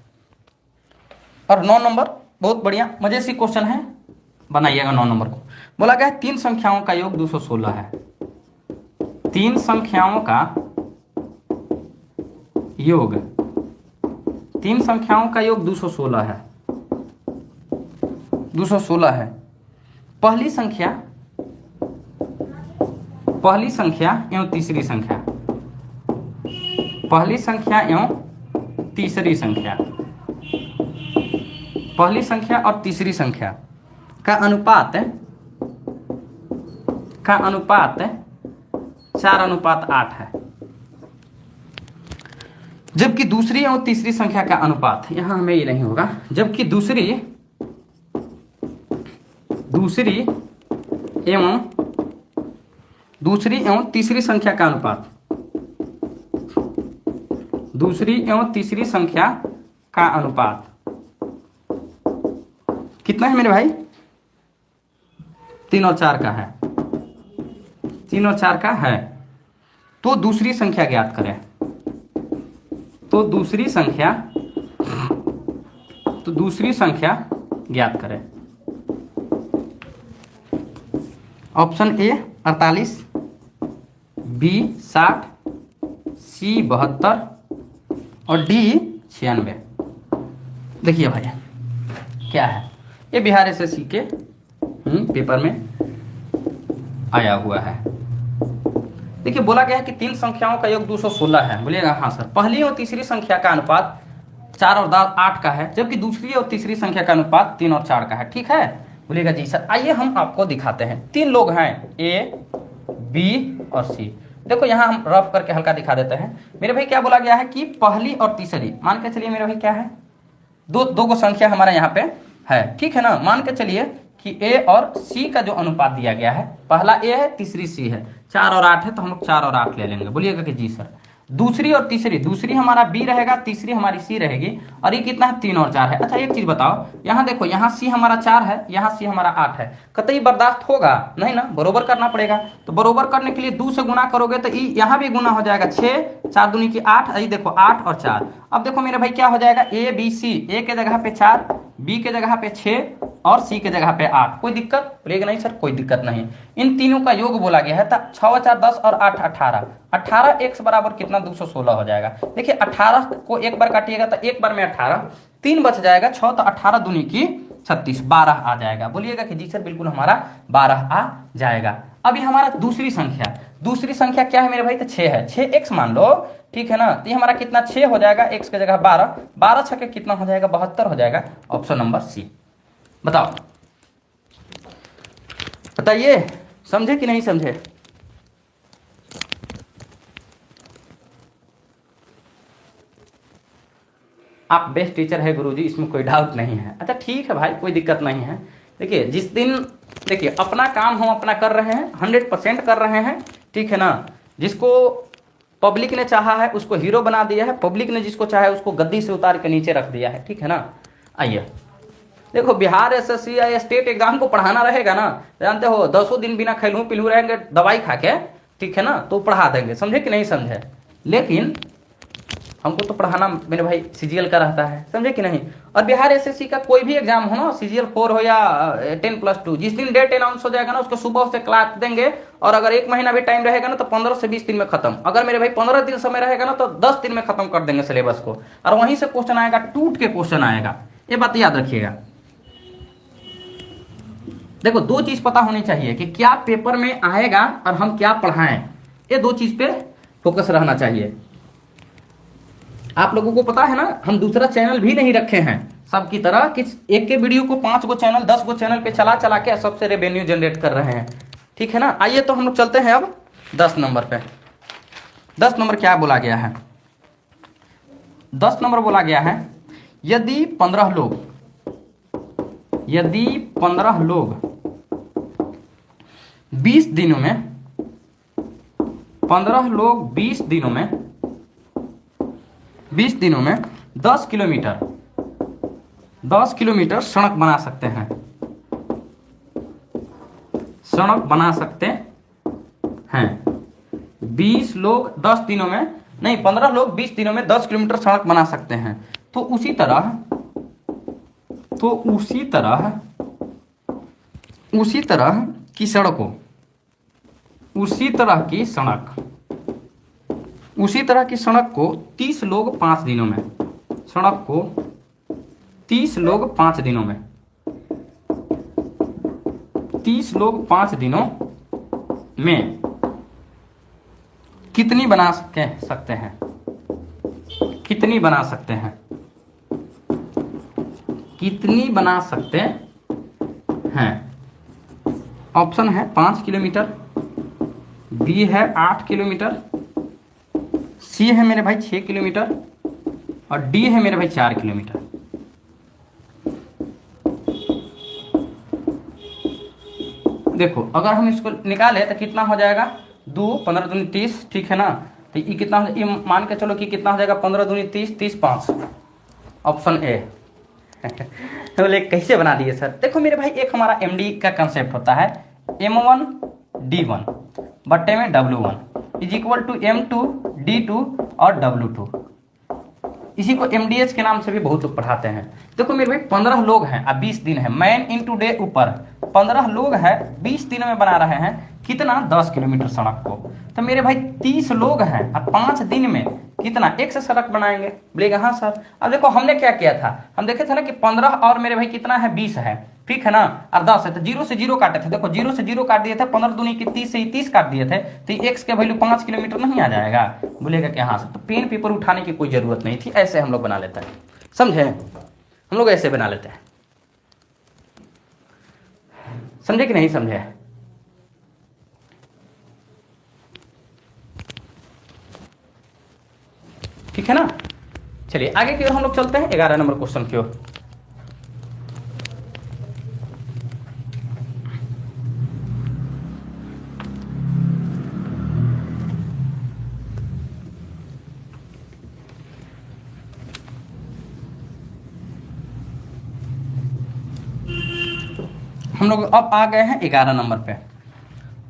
और 9 नंबर बहुत बढ़िया मजे से क्वेश्चन है, बनाइएगा 9 नंबर को। बोला गया है 3 संख्याओं का योग 216 है। 3 संख्याओं का योग, 3 संख्याओं का योग 216 है, 216 है। पहली संख्या एवं तीसरी संख्या, पहली संख्या एवं तीसरी संख्या, पहली संख्या और तीसरी संख्या का अनुपात 4:8 है। जबकि दूसरी और तीसरी संख्या का अनुपात, यहां हमें ये नहीं होगा, जबकि दूसरी एवं तीसरी संख्या का अनुपात, दूसरी एवं तीसरी संख्या का अनुपात कितना है मेरे भाई? 3 और 4 का है, 3 और 4 का है। तो दूसरी संख्या ज्ञात करें, तो दूसरी संख्या ज्ञात करें। ऑप्शन ए 48, बी 60, सी 72 और डी 96। देखिए भाई क्या है, ये बिहार एसएससी के पेपर में आया हुआ है। देखिए बोला गया है कि 3 संख्याओं का योग 216 है। बोलिएगा हाँ सर। पहली और तीसरी संख्या का अनुपात 4 और 8 का है, जबकि दूसरी और तीसरी संख्या का अनुपात 3 और 4 का है। ठीक है, बोलिएगा जी सर। आइए हम आपको दिखाते हैं। 3 लोग हैं, ए, बी और सी। देखो यहाँ हम रफ करके हल्का दिखा देते हैं। मेरे भाई क्या बोला गया है कि पहली और तीसरी, मान के चलिए मेरे भाई क्या है, दो को संख्या हमारा यहाँ पे है। ठीक है ना, मान के चलिए कि ए और सी का जो अनुपात दिया गया है, पहला ए है, तीसरी सी है, 4 और 8 है, तो हम लोग 4 और 8 ले लेंगे। बोलिएगा कि जी सर। दूसरी और तीसरी, दूसरी हमारा बी रहेगा, तीसरी हमारी सी रहेगी, और ये कितना है? 3 और 4 है। अच्छा एक चीज बताओ, यहाँ देखो, यहाँ सी हमारा 4 है, यहाँ सी हमारा 8 है, कतई बर्दाश्त होगा नहीं ना, बरोबर करना पड़ेगा। तो बरोबर करने के लिए 2 से गुना करोगे तो यहाँ भी गुना हो जाएगा, 6, 4 दूनी की 8, अभी देखो 8 और 4। अब देखो मेरे भाई क्या हो जाएगा, ए बी सी, ए के जगह पे 4, बी के जगह पे 6 और सी के जगह पे 8। कोई दिक्कत? बोलेगा नहीं सर कोई दिक्कत नहीं। इन तीनों का योग बोला गया है, 6 4 10 और 8 18। 18 x बराबर कितना? 216 हो जाएगा। देखिए 18 को एक बार काटिएगा तो एक बार में 18, 3 बच जाएगा, 6 तो 18 दूनी की 36, 12 आ जाएगा। बोलिएगा कि जी सर बिल्कुल हमारा 12 आ जाएगा। अभी हमारा दूसरी संख्या क्या है मेरे भाई? तो 6 है, 6x मान लो। ठीक है ना, तो ये हमारा कितना? 6 हो जाएगा, x की जगह 12, 12 6 के कितना हो जाएगा? 72 हो जाएगा। Option number C. बताओ, बताइए, समझे कि नहीं समझे? आप बेस्ट टीचर है गुरुजी, इसमें कोई डाउट नहीं है। अच्छा ठीक है भाई, कोई दिक्कत नहीं है। देखिए जिस दिन, देखिए अपना काम हम अपना कर रहे हैं, 100% कर रहे हैं। ठीक है ना, जिसको पब्लिक ने चाहा है उसको हीरो बना दिया है, पब्लिक ने जिसको चाहा है उसको गद्दी से उतार के नीचे रख दिया है। ठीक है ना, आइए देखो, बिहार एसएससी या स्टेट एग्जाम को पढ़ाना रहेगा ना, जानते हो 10 दिन बिना खैलू पिलू रहेंगे दवाई खा के, ठीक है ना, तो पढ़ा देंगे। समझे कि नहीं समझे? लेकिन हमको तो पढ़ाना मेरे भाई सीजीएल का रहता है, समझे कि नहीं? और बिहार एसएससी का कोई भी एग्जाम हो ना, सीजीएल 4 हो या 10+2, जिस दिन डेट अनाउंस हो जाएगा ना, उसको सुबह से क्लास देंगे, और अगर 1 महीना भी टाइम रहेगा ना तो 15 से 20 दिन में खत्म। अगर मेरे भाई 15 दिन समय रहेगा ना तो 10 दिन में खत्म कर देंगे सिलेबस को, और वहीं से क्वेश्चन आएगा, टूट के क्वेश्चन आएगा। ये बात याद रखिएगा। देखो 2 चीज पता होनी चाहिए कि क्या पेपर में आएगा और हम क्या पढ़ाएं, ये 2 चीज पे फोकस रहना चाहिए। आप लोगों को पता है ना, हम दूसरा चैनल भी नहीं रखे हैं सबकी तरह कि एक के वीडियो को 5 गो चैनल 10 गो चैनल पे चला चला के सबसे रेवेन्यू जनरेट कर रहे हैं। ठीक है ना, आइए तो हम लोग चलते हैं अब 10 नंबर पे। 10 नंबर क्या बोला गया है? 10 नंबर बोला गया है, यदि 15 लोग 20 दिनों में 15 लोग 20 दिनों में 10 किलोमीटर सड़क बना सकते हैं, 20 लोग 10 दिनों में नहीं, 15 लोग 20 दिनों में 10 किलोमीटर सड़क बना सकते हैं। तो उसी तरह की सड़कों उसी तरह की सड़क को 30 लोग 5 दिनों में, सड़क को 30 लोग 5 दिनों में, 30 लोग 5 दिनों में कितनी बना सकते हैं? कितनी बना सकते हैं? कितनी बना सकते हैं? ऑप्शन है 5 किलोमीटर, बी है 8 किलोमीटर, सी है मेरे भाई 6 किलोमीटर और डी है मेरे भाई 4 किलोमीटर। देखो अगर हम इसको निकाले तो कितना हो जाएगा? 2 15 दूनी 30, ठीक है ना? तो ये कितना, ये मान के चलो कि कितना हो जाएगा? 15 दूनी 30, 30 5, ऑप्शन ए। बोले कैसे बना दिए सर? देखो मेरे भाई, एक हमारा एमडी का कंसेप्ट होता है M1 D1 बट्टे में W1 is equal to M2 D2 और W2। इसी को MDH के नाम से भी बहुत लोग पढ़ाते हैं। देखो मेरे भाई 15 लोग हैं अब 20 दिन है, मैन इंटू डे ऊपर 15 लोग हैं 20 दिनों में बना रहे हैं कितना? 10 किलोमीटर सड़क को। तो मेरे भाई 30 लोग हैं अब 5 दिन में कितना एक से सड़क बनाएंगे? बोलेगा हाँ सर। अब देखो हमने क्या किया था, हम देखे थे ना कि 15 और मेरे भाई कितना है? 20 है, ठीक है ना? और 10 है तो 0 से 0 काटे थे। देखो 0 से 0 काट दिए थे, 15 दूनी की 30 से 30 काट दिए थे, तो एक्स के वैल्यू 5 किलोमीटर नहीं आ जाएगा? बोलेगा कि हाँ सर। तो पेन पेपर उठाने की कोई जरूरत नहीं थी, ऐसे हम लोग बना लेते हैं, समझे? हम लोग ऐसे बना लेते हैं, समझे कि नहीं समझे? ठीक है ना? चलिए आगे की ओर हम लोग चलते हैं 11 नंबर क्वेश्चन की ओर। हम लोग अब आ गए हैं 11 नंबर पे,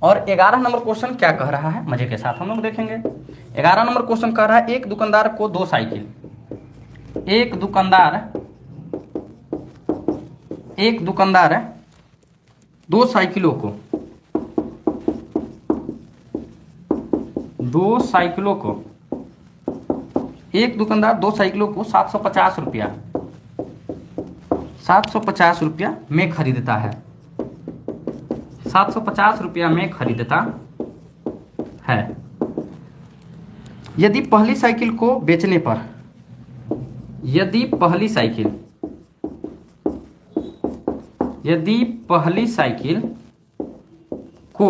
और 11 नंबर क्वेश्चन क्या कह रहा है मजे के साथ हम लोग देखेंगे। 11 नंबर क्वेश्चन कह रहा है एक दुकानदार को 2 साइकिल, एक दुकानदार 2 साइकिलों को 750 रुपया में खरीदता है, 750 रुपया में खरीदता है। यदि पहली साइकिल को बेचने पर, यदि पहली साइकिल को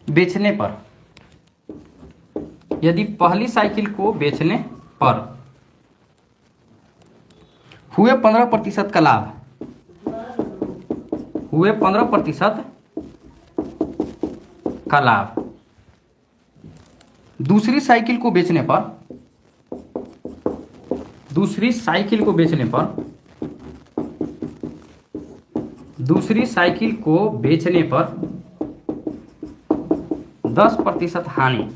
बेचने पर, यदि पहली साइकिल को बेचने पर हुए 15% का लाभ, हुए 15% का लाभ, दूसरी साइकिल को बेचने पर, दूसरी साइकिल को बेचने पर 10% हानि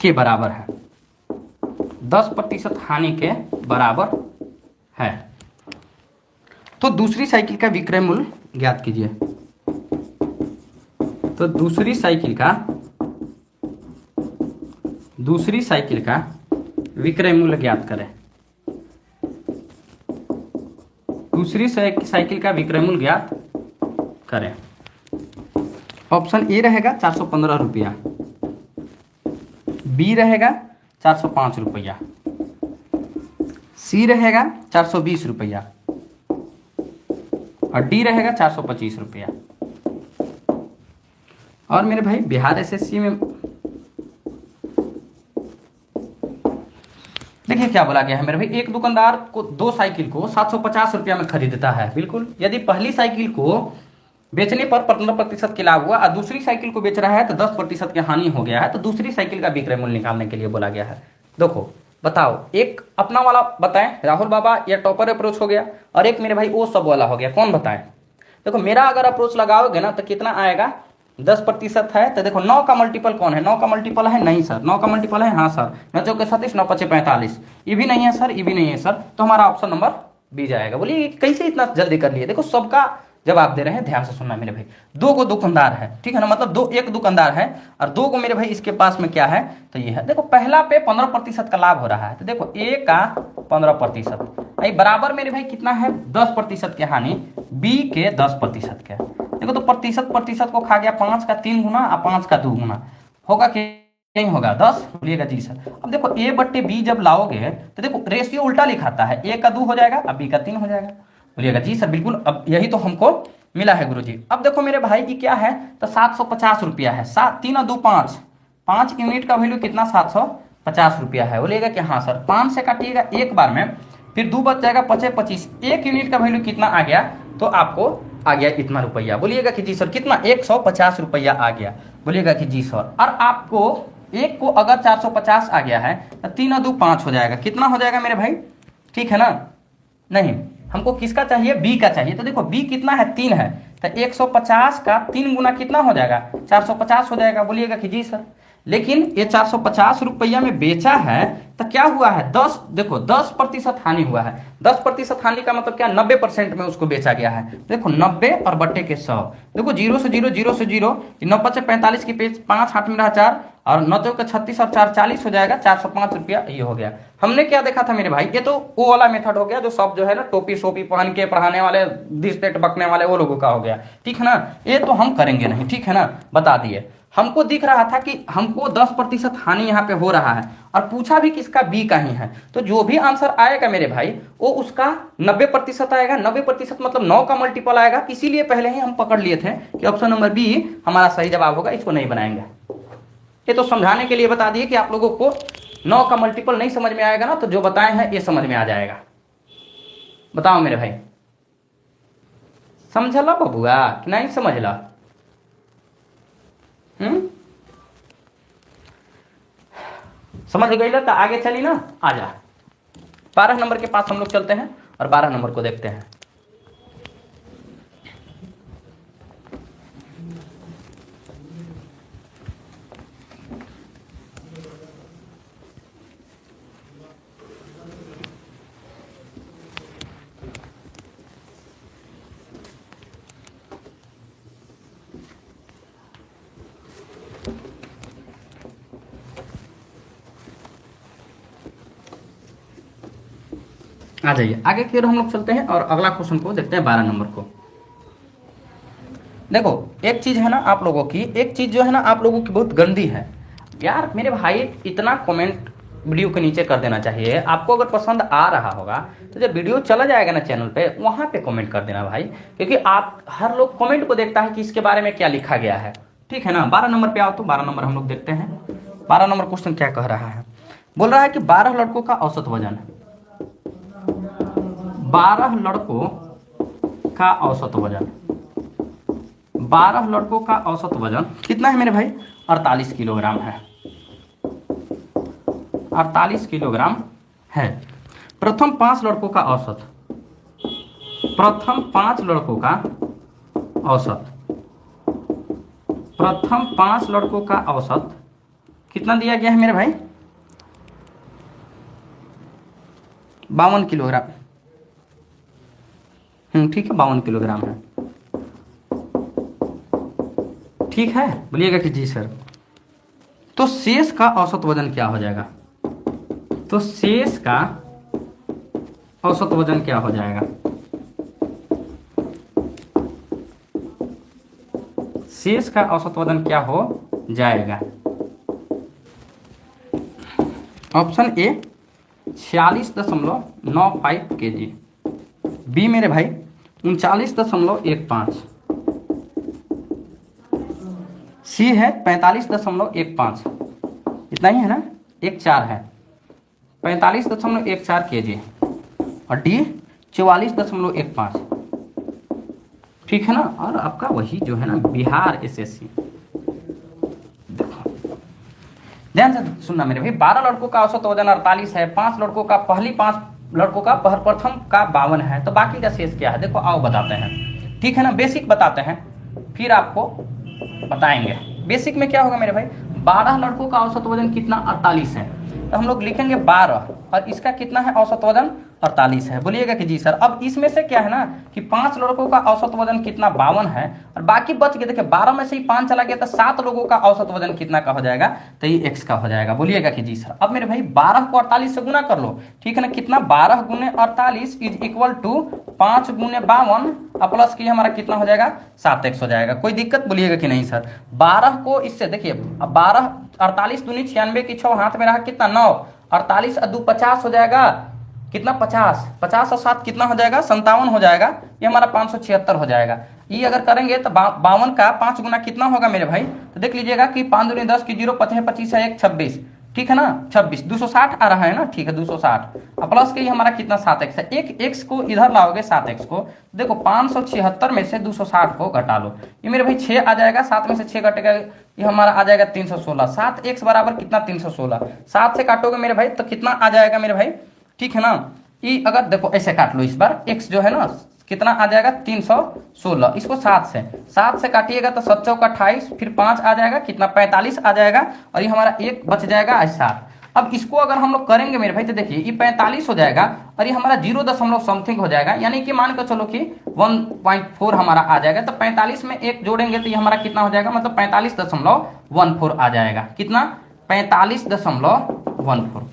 के बराबर है, 10% हानि के बराबर है। तो दूसरी साइकिल का विक्रय मूल्य ज्ञात कीजिए। तो दूसरी साइकिल का विक्रय मूल्य ज्ञात करें। दूसरी साइकिल का विक्रय मूल्य ज्ञात करें। ऑप्शन ए रहेगा 415 रुपया, बी रहेगा 405 रुपया, सी रहेगा 420 रुपया और डी रहेगा 425 रुपया। और मेरे भाई बिहार एसएससी में देखिए क्या बोला गया है मेरे भाई, एक दुकानदार को 2 साइकिल को 750 रुपया में खरीदता है। बिल्कुल, यदि पहली साइकिल को बेचने पर 15% के लाभ हुआ और दूसरी साइकिल को बेच रहा है तो 10% की हानि हो गया है, तो दूसरी साइकिल का विक्रय मूल्य निकालने के लिए बोला गया है। देखो बताओ, एक अपना वाला बताएं राहुल बाबा या टॉपर अप्रोच हो गया, और एक मेरे भाई वो सब वाला हो गया, कौन बताएं? देखो मेरा अगर अप्रोच लगाओगे ना तो कितना आएगा, 10% है तो देखो 9 का मल्टीपल कौन है, 9 का मल्टीपल है नहीं सर, 9 का मल्टीपल है हाँ सर, 9 चौके 36, 9 पचे 45, ये भी नहीं है सर, ये भी नहीं है सर, तो हमारा ऑप्शन नंबर बी जाएगा। बोलिए कैसे इतना जल्दी कर लिए, देखो सबका जवाब दे रहे हैं, ध्यान से सुनना मेरे भाई। दो गो दुकानदार है, ठीक है ना, मतलब एक दुकानदार है और दो गो मेरे भाई इसके पास में क्या है, तो ये है। देखो पहला पे 15% का लाभ हो रहा है, तो देखो ए का 15%, बराबर मेरे भाई कितना है 10% के हानि, बी के 10% के। देखो तो प्रतिशत को खा गया 5 का 3 गुना और 5 का 2 गुना, होगा कि नहीं होगा 10, बोलिएगा जी सर। अब देखो ए बट्टे बी जब लाओगे तो देखो रेशियो उल्टा लिखाता है, ए का 2 हो जाएगा अब बी का 3 हो जाएगा, बोलिएगा जी सर बिल्कुल। अब यही तो हमको मिला है गुरुजी। अब देखो मेरे भाई की क्या है, तो 750 रुपया है, 3 और 2 5, 5 यूनिट का वैल्यू कितना 750 रुपया है, बोलिएगा कि हाँ सर। 5 से काटिएगा एक बार में, फिर 2 बच जाएगा 5 25, 1 यूनिट का वैल्यू कितना आ गया, तो आपको आ गया इतना रुपया, बोलिएगा कि जी सर कितना 150 रुपया आ गया, बोलिएगा कि जी सर। और आपको एक को अगर 450 आ गया है तो 3 और 2 5 हो जाएगा, कितना हो जाएगा मेरे भाई, ठीक है ना, नहीं हमको किसका चाहिए, बी का चाहिए। तो देखो बी कितना है 3 है, तो 150 का 3 गुना कितना हो जाएगा 450 हो जाएगा, बोलिएगा कि जी सर। लेकिन ये 450 रुपया में बेचा है तो क्या हुआ है 10, देखो 10% हानि हुआ है। 10% हानि का मतलब क्या, 90% में उसको बेचा गया है। देखो 90 और बट्टे के 100, देखो 0 से 0, 0 से 0, 9 पचे 45 की पेज 5 हाथ में रहा 4 और 9 चौके 36 और 4 40 हो जाएगा, 405 रुपया ये हो गया। हमने क्या देखा था मेरे भाई, ये तो वो वाला मेथड हो गया जो सब जो है ना टोपी सोपी पहन के पढ़ाने वाले, दिस बकने वाले वो लोगों का हो गया, ठीक है ना, ये तो हम करेंगे नहीं, ठीक है ना, बता दिए। हमको दिख रहा था कि हमको 10% हानि यहाँ पे हो रहा है और पूछा भी किसका, बी का ही है, तो जो भी आंसर आएगा मेरे भाई वो उसका 90% आएगा। 90% मतलब 9 का मल्टीपल आएगा, इसीलिए पहले ही हम पकड़ लिए थे कि ऑप्शन नंबर बी हमारा सही जवाब होगा, इसको नहीं बनाएंगे। ये तो समझाने के लिए बता दिए कि आप लोगों को 9 का मल्टीपल नहीं समझ में आएगा ना, तो जो बताए हैं ये समझ में आ जाएगा। बताओ मेरे भाई, समझला बबुआ कि नहीं समझला? समझ गई तो आगे चली ना, आजा 12 नंबर के पास हम लोग चलते हैं और 12 नंबर को देखते हैं। आ जाइए आगे की ओर हम लोग चलते हैं और अगला क्वेश्चन को देखते हैं 12 नंबर को। देखो एक चीज है ना आप लोगों की, एक चीज जो है ना आप लोगों की बहुत गंदी है यार मेरे भाई, इतना कमेंट वीडियो के नीचे कर देना चाहिए। आपको अगर पसंद आ रहा होगा तो जब वीडियो चला जाएगा ना चैनल पे, वहां पे कमेंट कर देना भाई, क्योंकि आप हर लोग कमेंट को देखता है कि इसके बारे में क्या लिखा गया है, ठीक है ना। 12 नंबर पे आओ तो 12 नंबर हम लोग देखते हैं। 12 नंबर क्वेश्चन क्या कह रहा है, बोल रहा है कि 12 लड़कों का औसत वजन, 12 लड़कों का औसत वजन, 12 लड़कों का औसत वजन कितना है मेरे भाई, 48 किलोग्राम है, 48 किलोग्राम है। प्रथम 5 लड़कों का औसत, प्रथम 5 लड़कों का औसत, प्रथम 5 लड़कों का औसत कितना दिया गया है मेरे भाई, 52 किलोग्राम, ठीक है 52 किलोग्राम है, ठीक है, बोलिएगा कि जी सर। तो शेष का औसत वजन क्या हो जाएगा, तो शेष का औसत वजन क्या हो जाएगा, शेष का औसत वजन क्या हो जाएगा, ऑप्शन ए 46.95 kg, बी मेरे भाई 39.15, सी है 45.15, इतना ही है ना, 14 है 45.14 kg और डी 44.15, ठीक है ना। और आपका वही जो है ना बिहार एसएससी, देखो ध्यान से सुनना मेरे भाई, 12 लड़कों का औसत वजन 48 है, 5 लड़कों का, पहली 5 लड़कों का प्रथम का 52 है, तो बाकी का शेष क्या है देखो आओ बताते हैं, ठीक है ना, बेसिक बताते हैं, फिर आपको बताएंगे। बेसिक में क्या होगा मेरे भाई, 12 लड़कों का औसत वजन कितना, 48 है, तो हम लोग लिखेंगे 12 और इसका कितना है औसत वजन 48 है। बोलिएगा कि जी सर। अब इसमें से क्या है ना कि 5 लड़कों का औसत वजन कितना 52 है और बाकी बच गए, देखिए 12 में से ही 5 चला गया तो 7 लोगों का औसत वजन कितना का हो जाएगा, तो ये x का हो जाएगा। बोलिएगा कि जी सर। अब मेरे भाई 12 को 48 से गुना कर लो, ठीक है ना, कितना 12 गुने 48 इज इक्वल टू 5 गुने 52 प्लस की हमारा कितना हो जाएगा 7x हो जाएगा। कोई दिक्कत, बोलिएगा कि नहीं सर। 12 को इससे देखिए, अब 12 48 दूनी 96 की 6 हाथ में रहा कितना 9, 48 और 2 50 हो जाएगा कितना 50, 50 और 7 कितना हो जाएगा 57 हो जाएगा, ये हमारा 576 हो जाएगा। ये अगर करेंगे तो 52 का 5 गुना कितना होगा मेरे भाई, तो देख लीजिएगा कि 5 दूनी 10 की 0 5 25 है 1 26, ठीक है ना 26, 260 आ रहा है ना, ठीक है 260 प्लस के ये हमारा कितना 7x है। एक x को इधर लाओगे 7x को, देखो 576 में से 260 को घटा लो, ये मेरे भाई 6 आ जाएगा, 7 में से 6 घटेगा ये हमारा आ जाएगा 316, 7x बराबर कितना 316, 7 से काटोगे मेरे भाई तो कितना आ जाएगा मेरे भाई, ठीक है ना। ये अगर देखो ऐसे काट लो इस बार, x जो है ना कितना आ जाएगा 316, इसको 7 से काटिएगा तो 7 चौका 28, फिर 5 आ जाएगा कितना 45 आ जाएगा और ये हमारा 1 बच जाएगा 7। अब इसको अगर हम लोग करेंगे मेरे भाई तो देखिए ये 45 हो जाएगा और ये हमारा 0 समथिंग हो जाएगा, यानी कि मान कर चलो कि 1.4 हमारा आ जाएगा। तो 45 में 1 जोड़ेंगे तो ये हमारा कितना हो जाएगा, मतलब 45.14 आ जाएगा, कितना 45.14।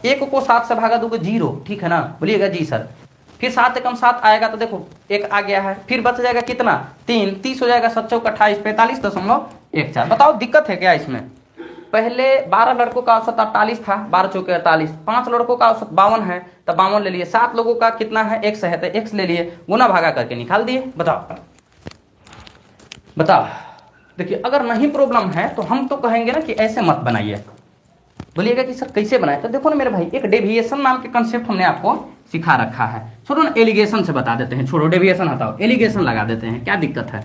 1 को 7 से भागा दोगे 0, ठीक है ना, बोलिएगा जी सर। फिर 7 एकम 7 आएगा तो देखो 1 आ गया है, फिर बच जाएगा कितना 3, 30 हो जाएगा 7 चौक 28, 45.14। बताओ दिक्कत है क्या इसमें। पहले 12 लड़कों का औसत 48 था, 12 चौके 48, 5 लड़कों का औसत 52 है तो 52 ले लिए, 7 लोगों का कितना है x है तो x ले लिए, गुना भागा करके निकाल दिए। बताओ देखिए अगर नहीं प्रॉब्लम है तो हम तो कहेंगे ना कि ऐसे मत बनाइए। बोलिएगा कि सर कैसे बनाए, तो देखो ना मेरे भाई एक डेविएशन नाम के कंसेप्ट हमने आपको सिखा रखा है। छोड़ो ना एलिगेशन से बता देते हैं, छोड़ो डेविएशन हटाओ, एलिगेशन लगा देते हैं, क्या दिक्कत है।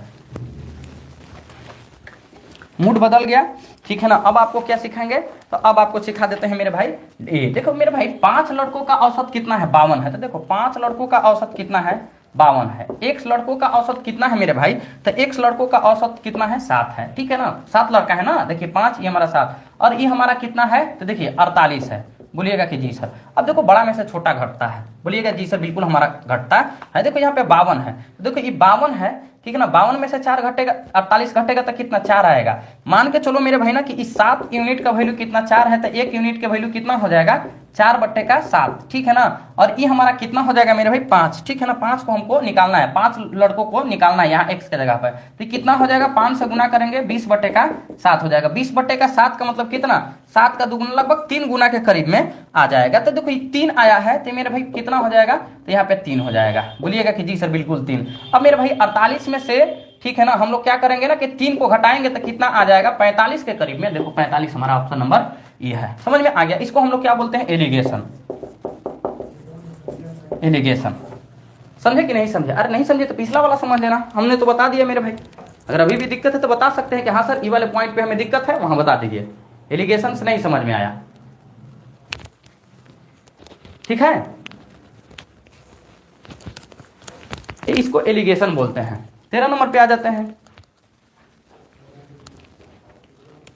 मूड बदल गया, ठीक है ना। अब आपको क्या सिखाएंगे, तो अब आपको सिखा देते हैं मेरे भाई ये देखो मेरे भाई 5 लड़कों का औसत कितना है 52 है, तो देखो 5 लड़कों का औसत कितना है 52 है। x लड़कों का औसत कितना है मेरे भाई, तो x लड़कों का औसत कितना है 7 है, ठीक है ना, 7 लड़का है ना, देखिए 5 ये हमारा 7 और ये हमारा कितना है तो देखिए 48 है। बोलिएगा कि जी सर। अब देखो बड़ा में से छोटा घटता है, बोलिएगा जी सर बिल्कुल हमारा घटता है। देखो यहाँ पे 52 है, तो देखो ये 52 है, ठीक है ना, 52 में से 4 घटेगा 48 घटेगा तो कितना 4 आएगा। मान के चलो मेरे भाई ना कि इस 7 यूनिट का वैल्यू कितना 4 है, तो 1 यूनिट का वैल्यू कितना हो जाएगा 4/7, ठीक है ना। और ये हमारा कितना हो जाएगा मेरे भाई 5, ठीक है ना, 5 को हमको निकालना है, 5 लड़कों को निकालना है यहाँ x के जगह पर, तो कितना हो जाएगा 5 से गुना करेंगे 20/7 हो जाएगा। 20/7 का मतलब कितना, 7 का दुगुना लगभग 3 गुना के करीब में आ जाएगा। तो देखो 3 आया है तो मेरे भाई कितना हो जाएगा, तो यहाँ पे 3 हो जाएगा। बोलिएगा कि जी सर बिल्कुल 3। अब मेरे भाई 48 में से, ठीक है ना, हम लोग क्या करेंगे ना कि 3 को घटाएंगे तो कितना आ जाएगा 45 के करीब में। देखो 45 हमारा ऑप्शन नंबर ये है, समझ में आ गया। इसको हम लोग क्या बोलते हैं एलिगेशन। एलिगेशन समझे कि नहीं समझे, अरे नहीं समझे तो पिछला वाला समझ लेना, हमने तो बता दिया मेरे भाई। अगर अभी भी दिक्कत है तो बता सकते हैं कि हाँ सर ये वाले पॉइंट पे हमें दिक्कत है, वहां बता दीजिए। एलिगेशन से नहीं समझ में आया, ठीक है, इसको एलिगेशन बोलते हैं। 13 नंबर पे आ जाते हैं।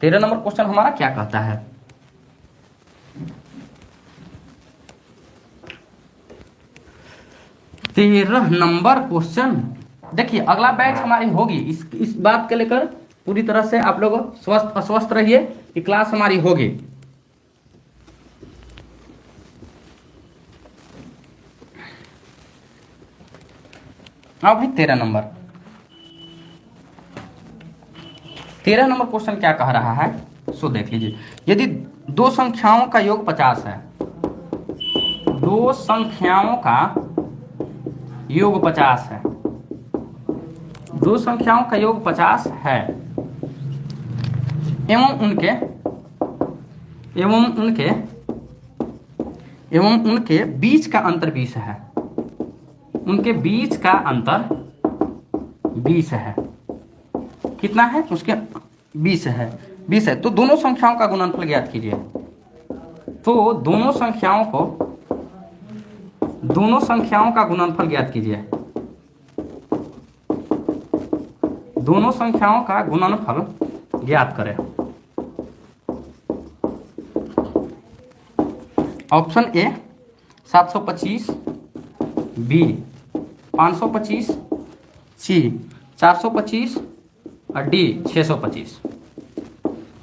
13 नंबर क्वेश्चन हमारा क्या कहता है, तेरह नंबर क्वेश्चन देखिए, अगला बैच हमारी होगी इस बात के लेकर पूरी तरह से आप लोग स्वस्थ अस्वस्थ रहिए कि क्लास हमारी होगी। हाँ भाई 13 नंबर क्वेश्चन क्या कह रहा है, सो देख लीजिए। यदि दो संख्याओं का योग 50 है, दो संख्याओं का योग 50 है, दो संख्याओं का योग 50 है एवं उनके बीच का अंतर 20 है, उनके बीच का अंतर 20 है, कितना है उसके 20 है, तो दोनों संख्याओं का गुणनफल ज्ञात कीजिए। तो दोनों संख्याओं का गुणनफल ज्ञात कीजिए। दोनों संख्याओं का गुणनफल ज्ञात करें। ऑप्शन ए 725, बी 525, सी 425 और डी 625।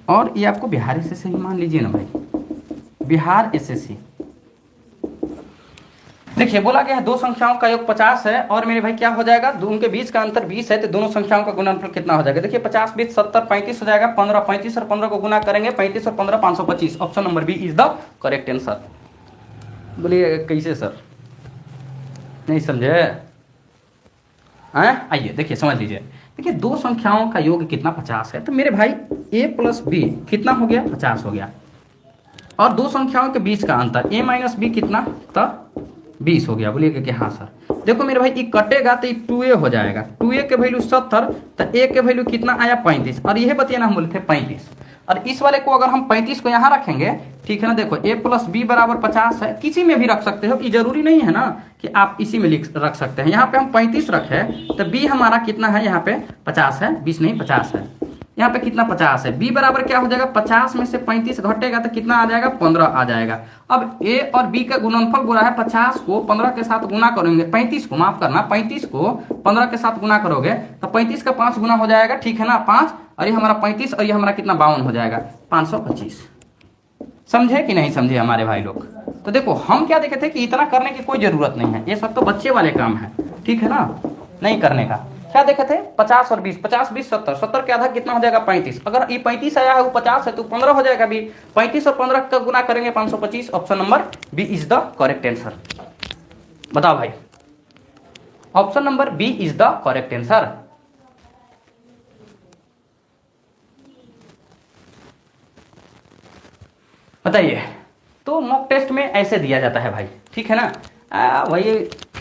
और ये आपको बिहार एसएससी ही मान लीजिए ना भाई, बिहार एसएससी। देखिए बोला गया है दो संख्याओं का योग 50 है और मेरे भाई क्या हो जाएगा, उनके बीच का अंतर 20 है, तो दोनों संख्याओं का गुणनफल कितना हो जाएगा। देखिए 50 20 70 35 हो जाएगा, 15 35 और 15 को गुना करेंगे, 35 और 15 525। Option number B is the correct answer. बोलिए कैसे सर, नहीं समझे? आइए देखिए समझ लीजिए। देखिए दो संख्याओं का योग कितना 50 है, तो मेरे भाई a प्लस बी कितना हो गया 50 हो गया, और दो संख्याओं के बीच का अंतर a माइनस बी कितना तो 20 हो गया। बोलिएगा कि हाँ सर। देखो मेरे भाई ये कटेगा तो ये 2a हो जाएगा, 2a के वैल्यू 70 तो a के वैल्यू कितना आया 35, और यह बतिया ना हम बोले थे 35, और इस वाले को अगर हम 35 को यहाँ रखेंगे, ठीक है ना, देखो a प्लस बी बराबर 50 है, किसी में भी रख सकते हो, ये जरूरी नहीं है ना कि आप इसी में रख सकते हैं। यहाँ पे हम 35 रखे तो b हमारा कितना है, यहाँ पे 50 है, 20 नहीं 50 है, यहाँ पे कितना 50 है, b बराबर क्या हो जाएगा 50 में से 35 घटेगा तो कितना आ जाएगा 15 आ जाएगा। अब a और b का गुणनफल बोला है, 50 को 15 के साथ गुना करेंगे, 35 को माफ करना, 35 को 15 के साथ गुना करोगे तो 35 का 5 गुना हो जाएगा, ठीक है ना 5, और ये हमारा 35 और ये हमारा कितना 52 हो जाएगा 525। समझे कि नहीं समझे हमारे भाई लोग? तो देखो हम क्या देखे थे कि इतना करने की कोई जरूरत नहीं है, ये सब तो बच्चे वाले काम है, ठीक है ना, नहीं करने का। क्या देखे थे 50 और 20, 50 20 70, 70 के आधा कितना हो जाएगा 35, अगर ये 35 आया है वो 50 है तो 15 हो जाएगा भी, 35 और 15 का गुना करेंगे 525। Option number B is the correct answer. बताओ भाई, option number B is the correct answer. बताइए, तो मॉक टेस्ट में ऐसे दिया जाता है भाई, ठीक है ना, वही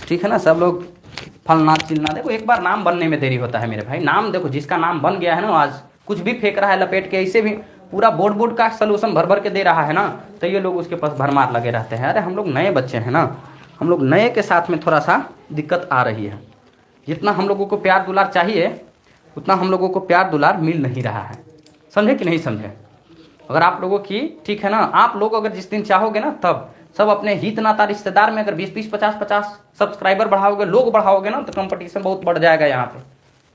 ठीक है ना, सब लोग फलना चिलना, देखो एक बार नाम बनने में देरी होता है मेरे भाई, नाम देखो जिसका नाम बन गया है ना, आज कुछ भी फेंक रहा है लपेट के, ऐसे भी पूरा बोर्ड का सोल्यूशन भर भर के दे रहा है ना, तो ये लोग उसके पास भरमार लगे रहते हैं। अरे हम लोग नए बच्चे हैं ना, हम लोग नए के साथ में थोड़ा सा दिक्कत आ रही है, जितना हम लोगों को प्यार दुलार चाहिए उतना हम लोगों को प्यार दुलार मिल नहीं रहा है। समझे कि नहीं समझे? अगर आप लोगों की, ठीक है ना, आप लोग अगर जिस दिन चाहोगे ना, तब सब अपने हित नाता रिश्तेदार में अगर 20-20 50-50 सब्सक्राइबर बढ़ाओगे, लोग बढ़ाओगे ना, तो कंपटीशन बहुत बढ़ जाएगा। यहाँ पे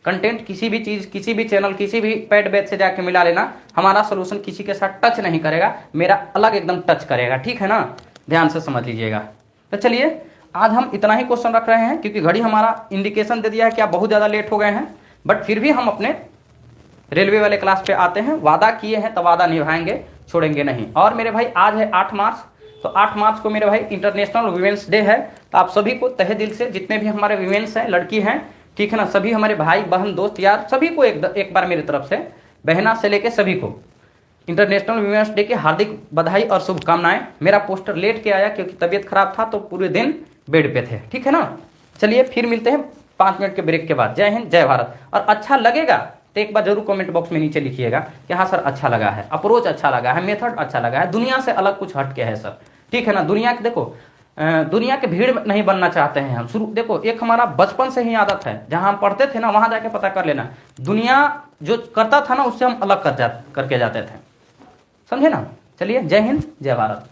कंटेंट किसी भी चीज, किसी भी चैनल, किसी भी पेड बैच से जाके मिला लेना, हमारा सोल्यूशन किसी के साथ टच नहीं करेगा, मेरा अलग एकदम टच करेगा, ठीक है ना, ध्यान से समझ लीजिएगा। तो चलिए आज हम इतना ही क्वेश्चन रख रहे हैं, क्योंकि घड़ी हमारा इंडिकेशन दे दिया है कि आप बहुत ज्यादा लेट हो गए हैं, बट फिर भी हम अपने रेलवे वाले क्लास पे आते हैं, वादा किए हैं तो वादा निभाएंगे, छोड़ेंगे नहीं। और मेरे भाई आज है 8 मार्च, तो 8 मार्च को मेरे भाई इंटरनेशनल वीमेंस डे है, तो आप सभी को तहे दिल से, जितने भी हमारे वीमेंस हैं, लड़की हैं, ठीक है ना, सभी हमारे भाई बहन दोस्त यार सभी को एक बार मेरी तरफ से, बहना से लेके सभी को इंटरनेशनल वीमेंस डे की हार्दिक बधाई और शुभकामनाएं। मेरा पोस्टर लेट के आया क्योंकि तबीयत खराब था, तो पूरे दिन बेड पे थे, ठीक है ना। चलिए फिर मिलते हैं 5 मिनट के ब्रेक के बाद। जय हिंद, जय भारत। और अच्छा लगेगा तो एक बार जरूर कमेंट बॉक्स में नीचे लिखिएगा कि हाँ सर अच्छा लगा है, अप्रोच अच्छा लगा है, मेथड अच्छा लगा है, दुनिया से अलग कुछ हट के है सर, ठीक है ना। दुनिया के देखो, दुनिया के भीड़ में नहीं बनना चाहते हैं हम। शुरू देखो, एक हमारा बचपन से ही आदत है, जहां हम पढ़ते थे ना वहां जाके पता कर लेना, दुनिया जो करता था ना उससे हम अलग करके जाते थे, समझे ना। चलिए जय हिंद, जय भारत।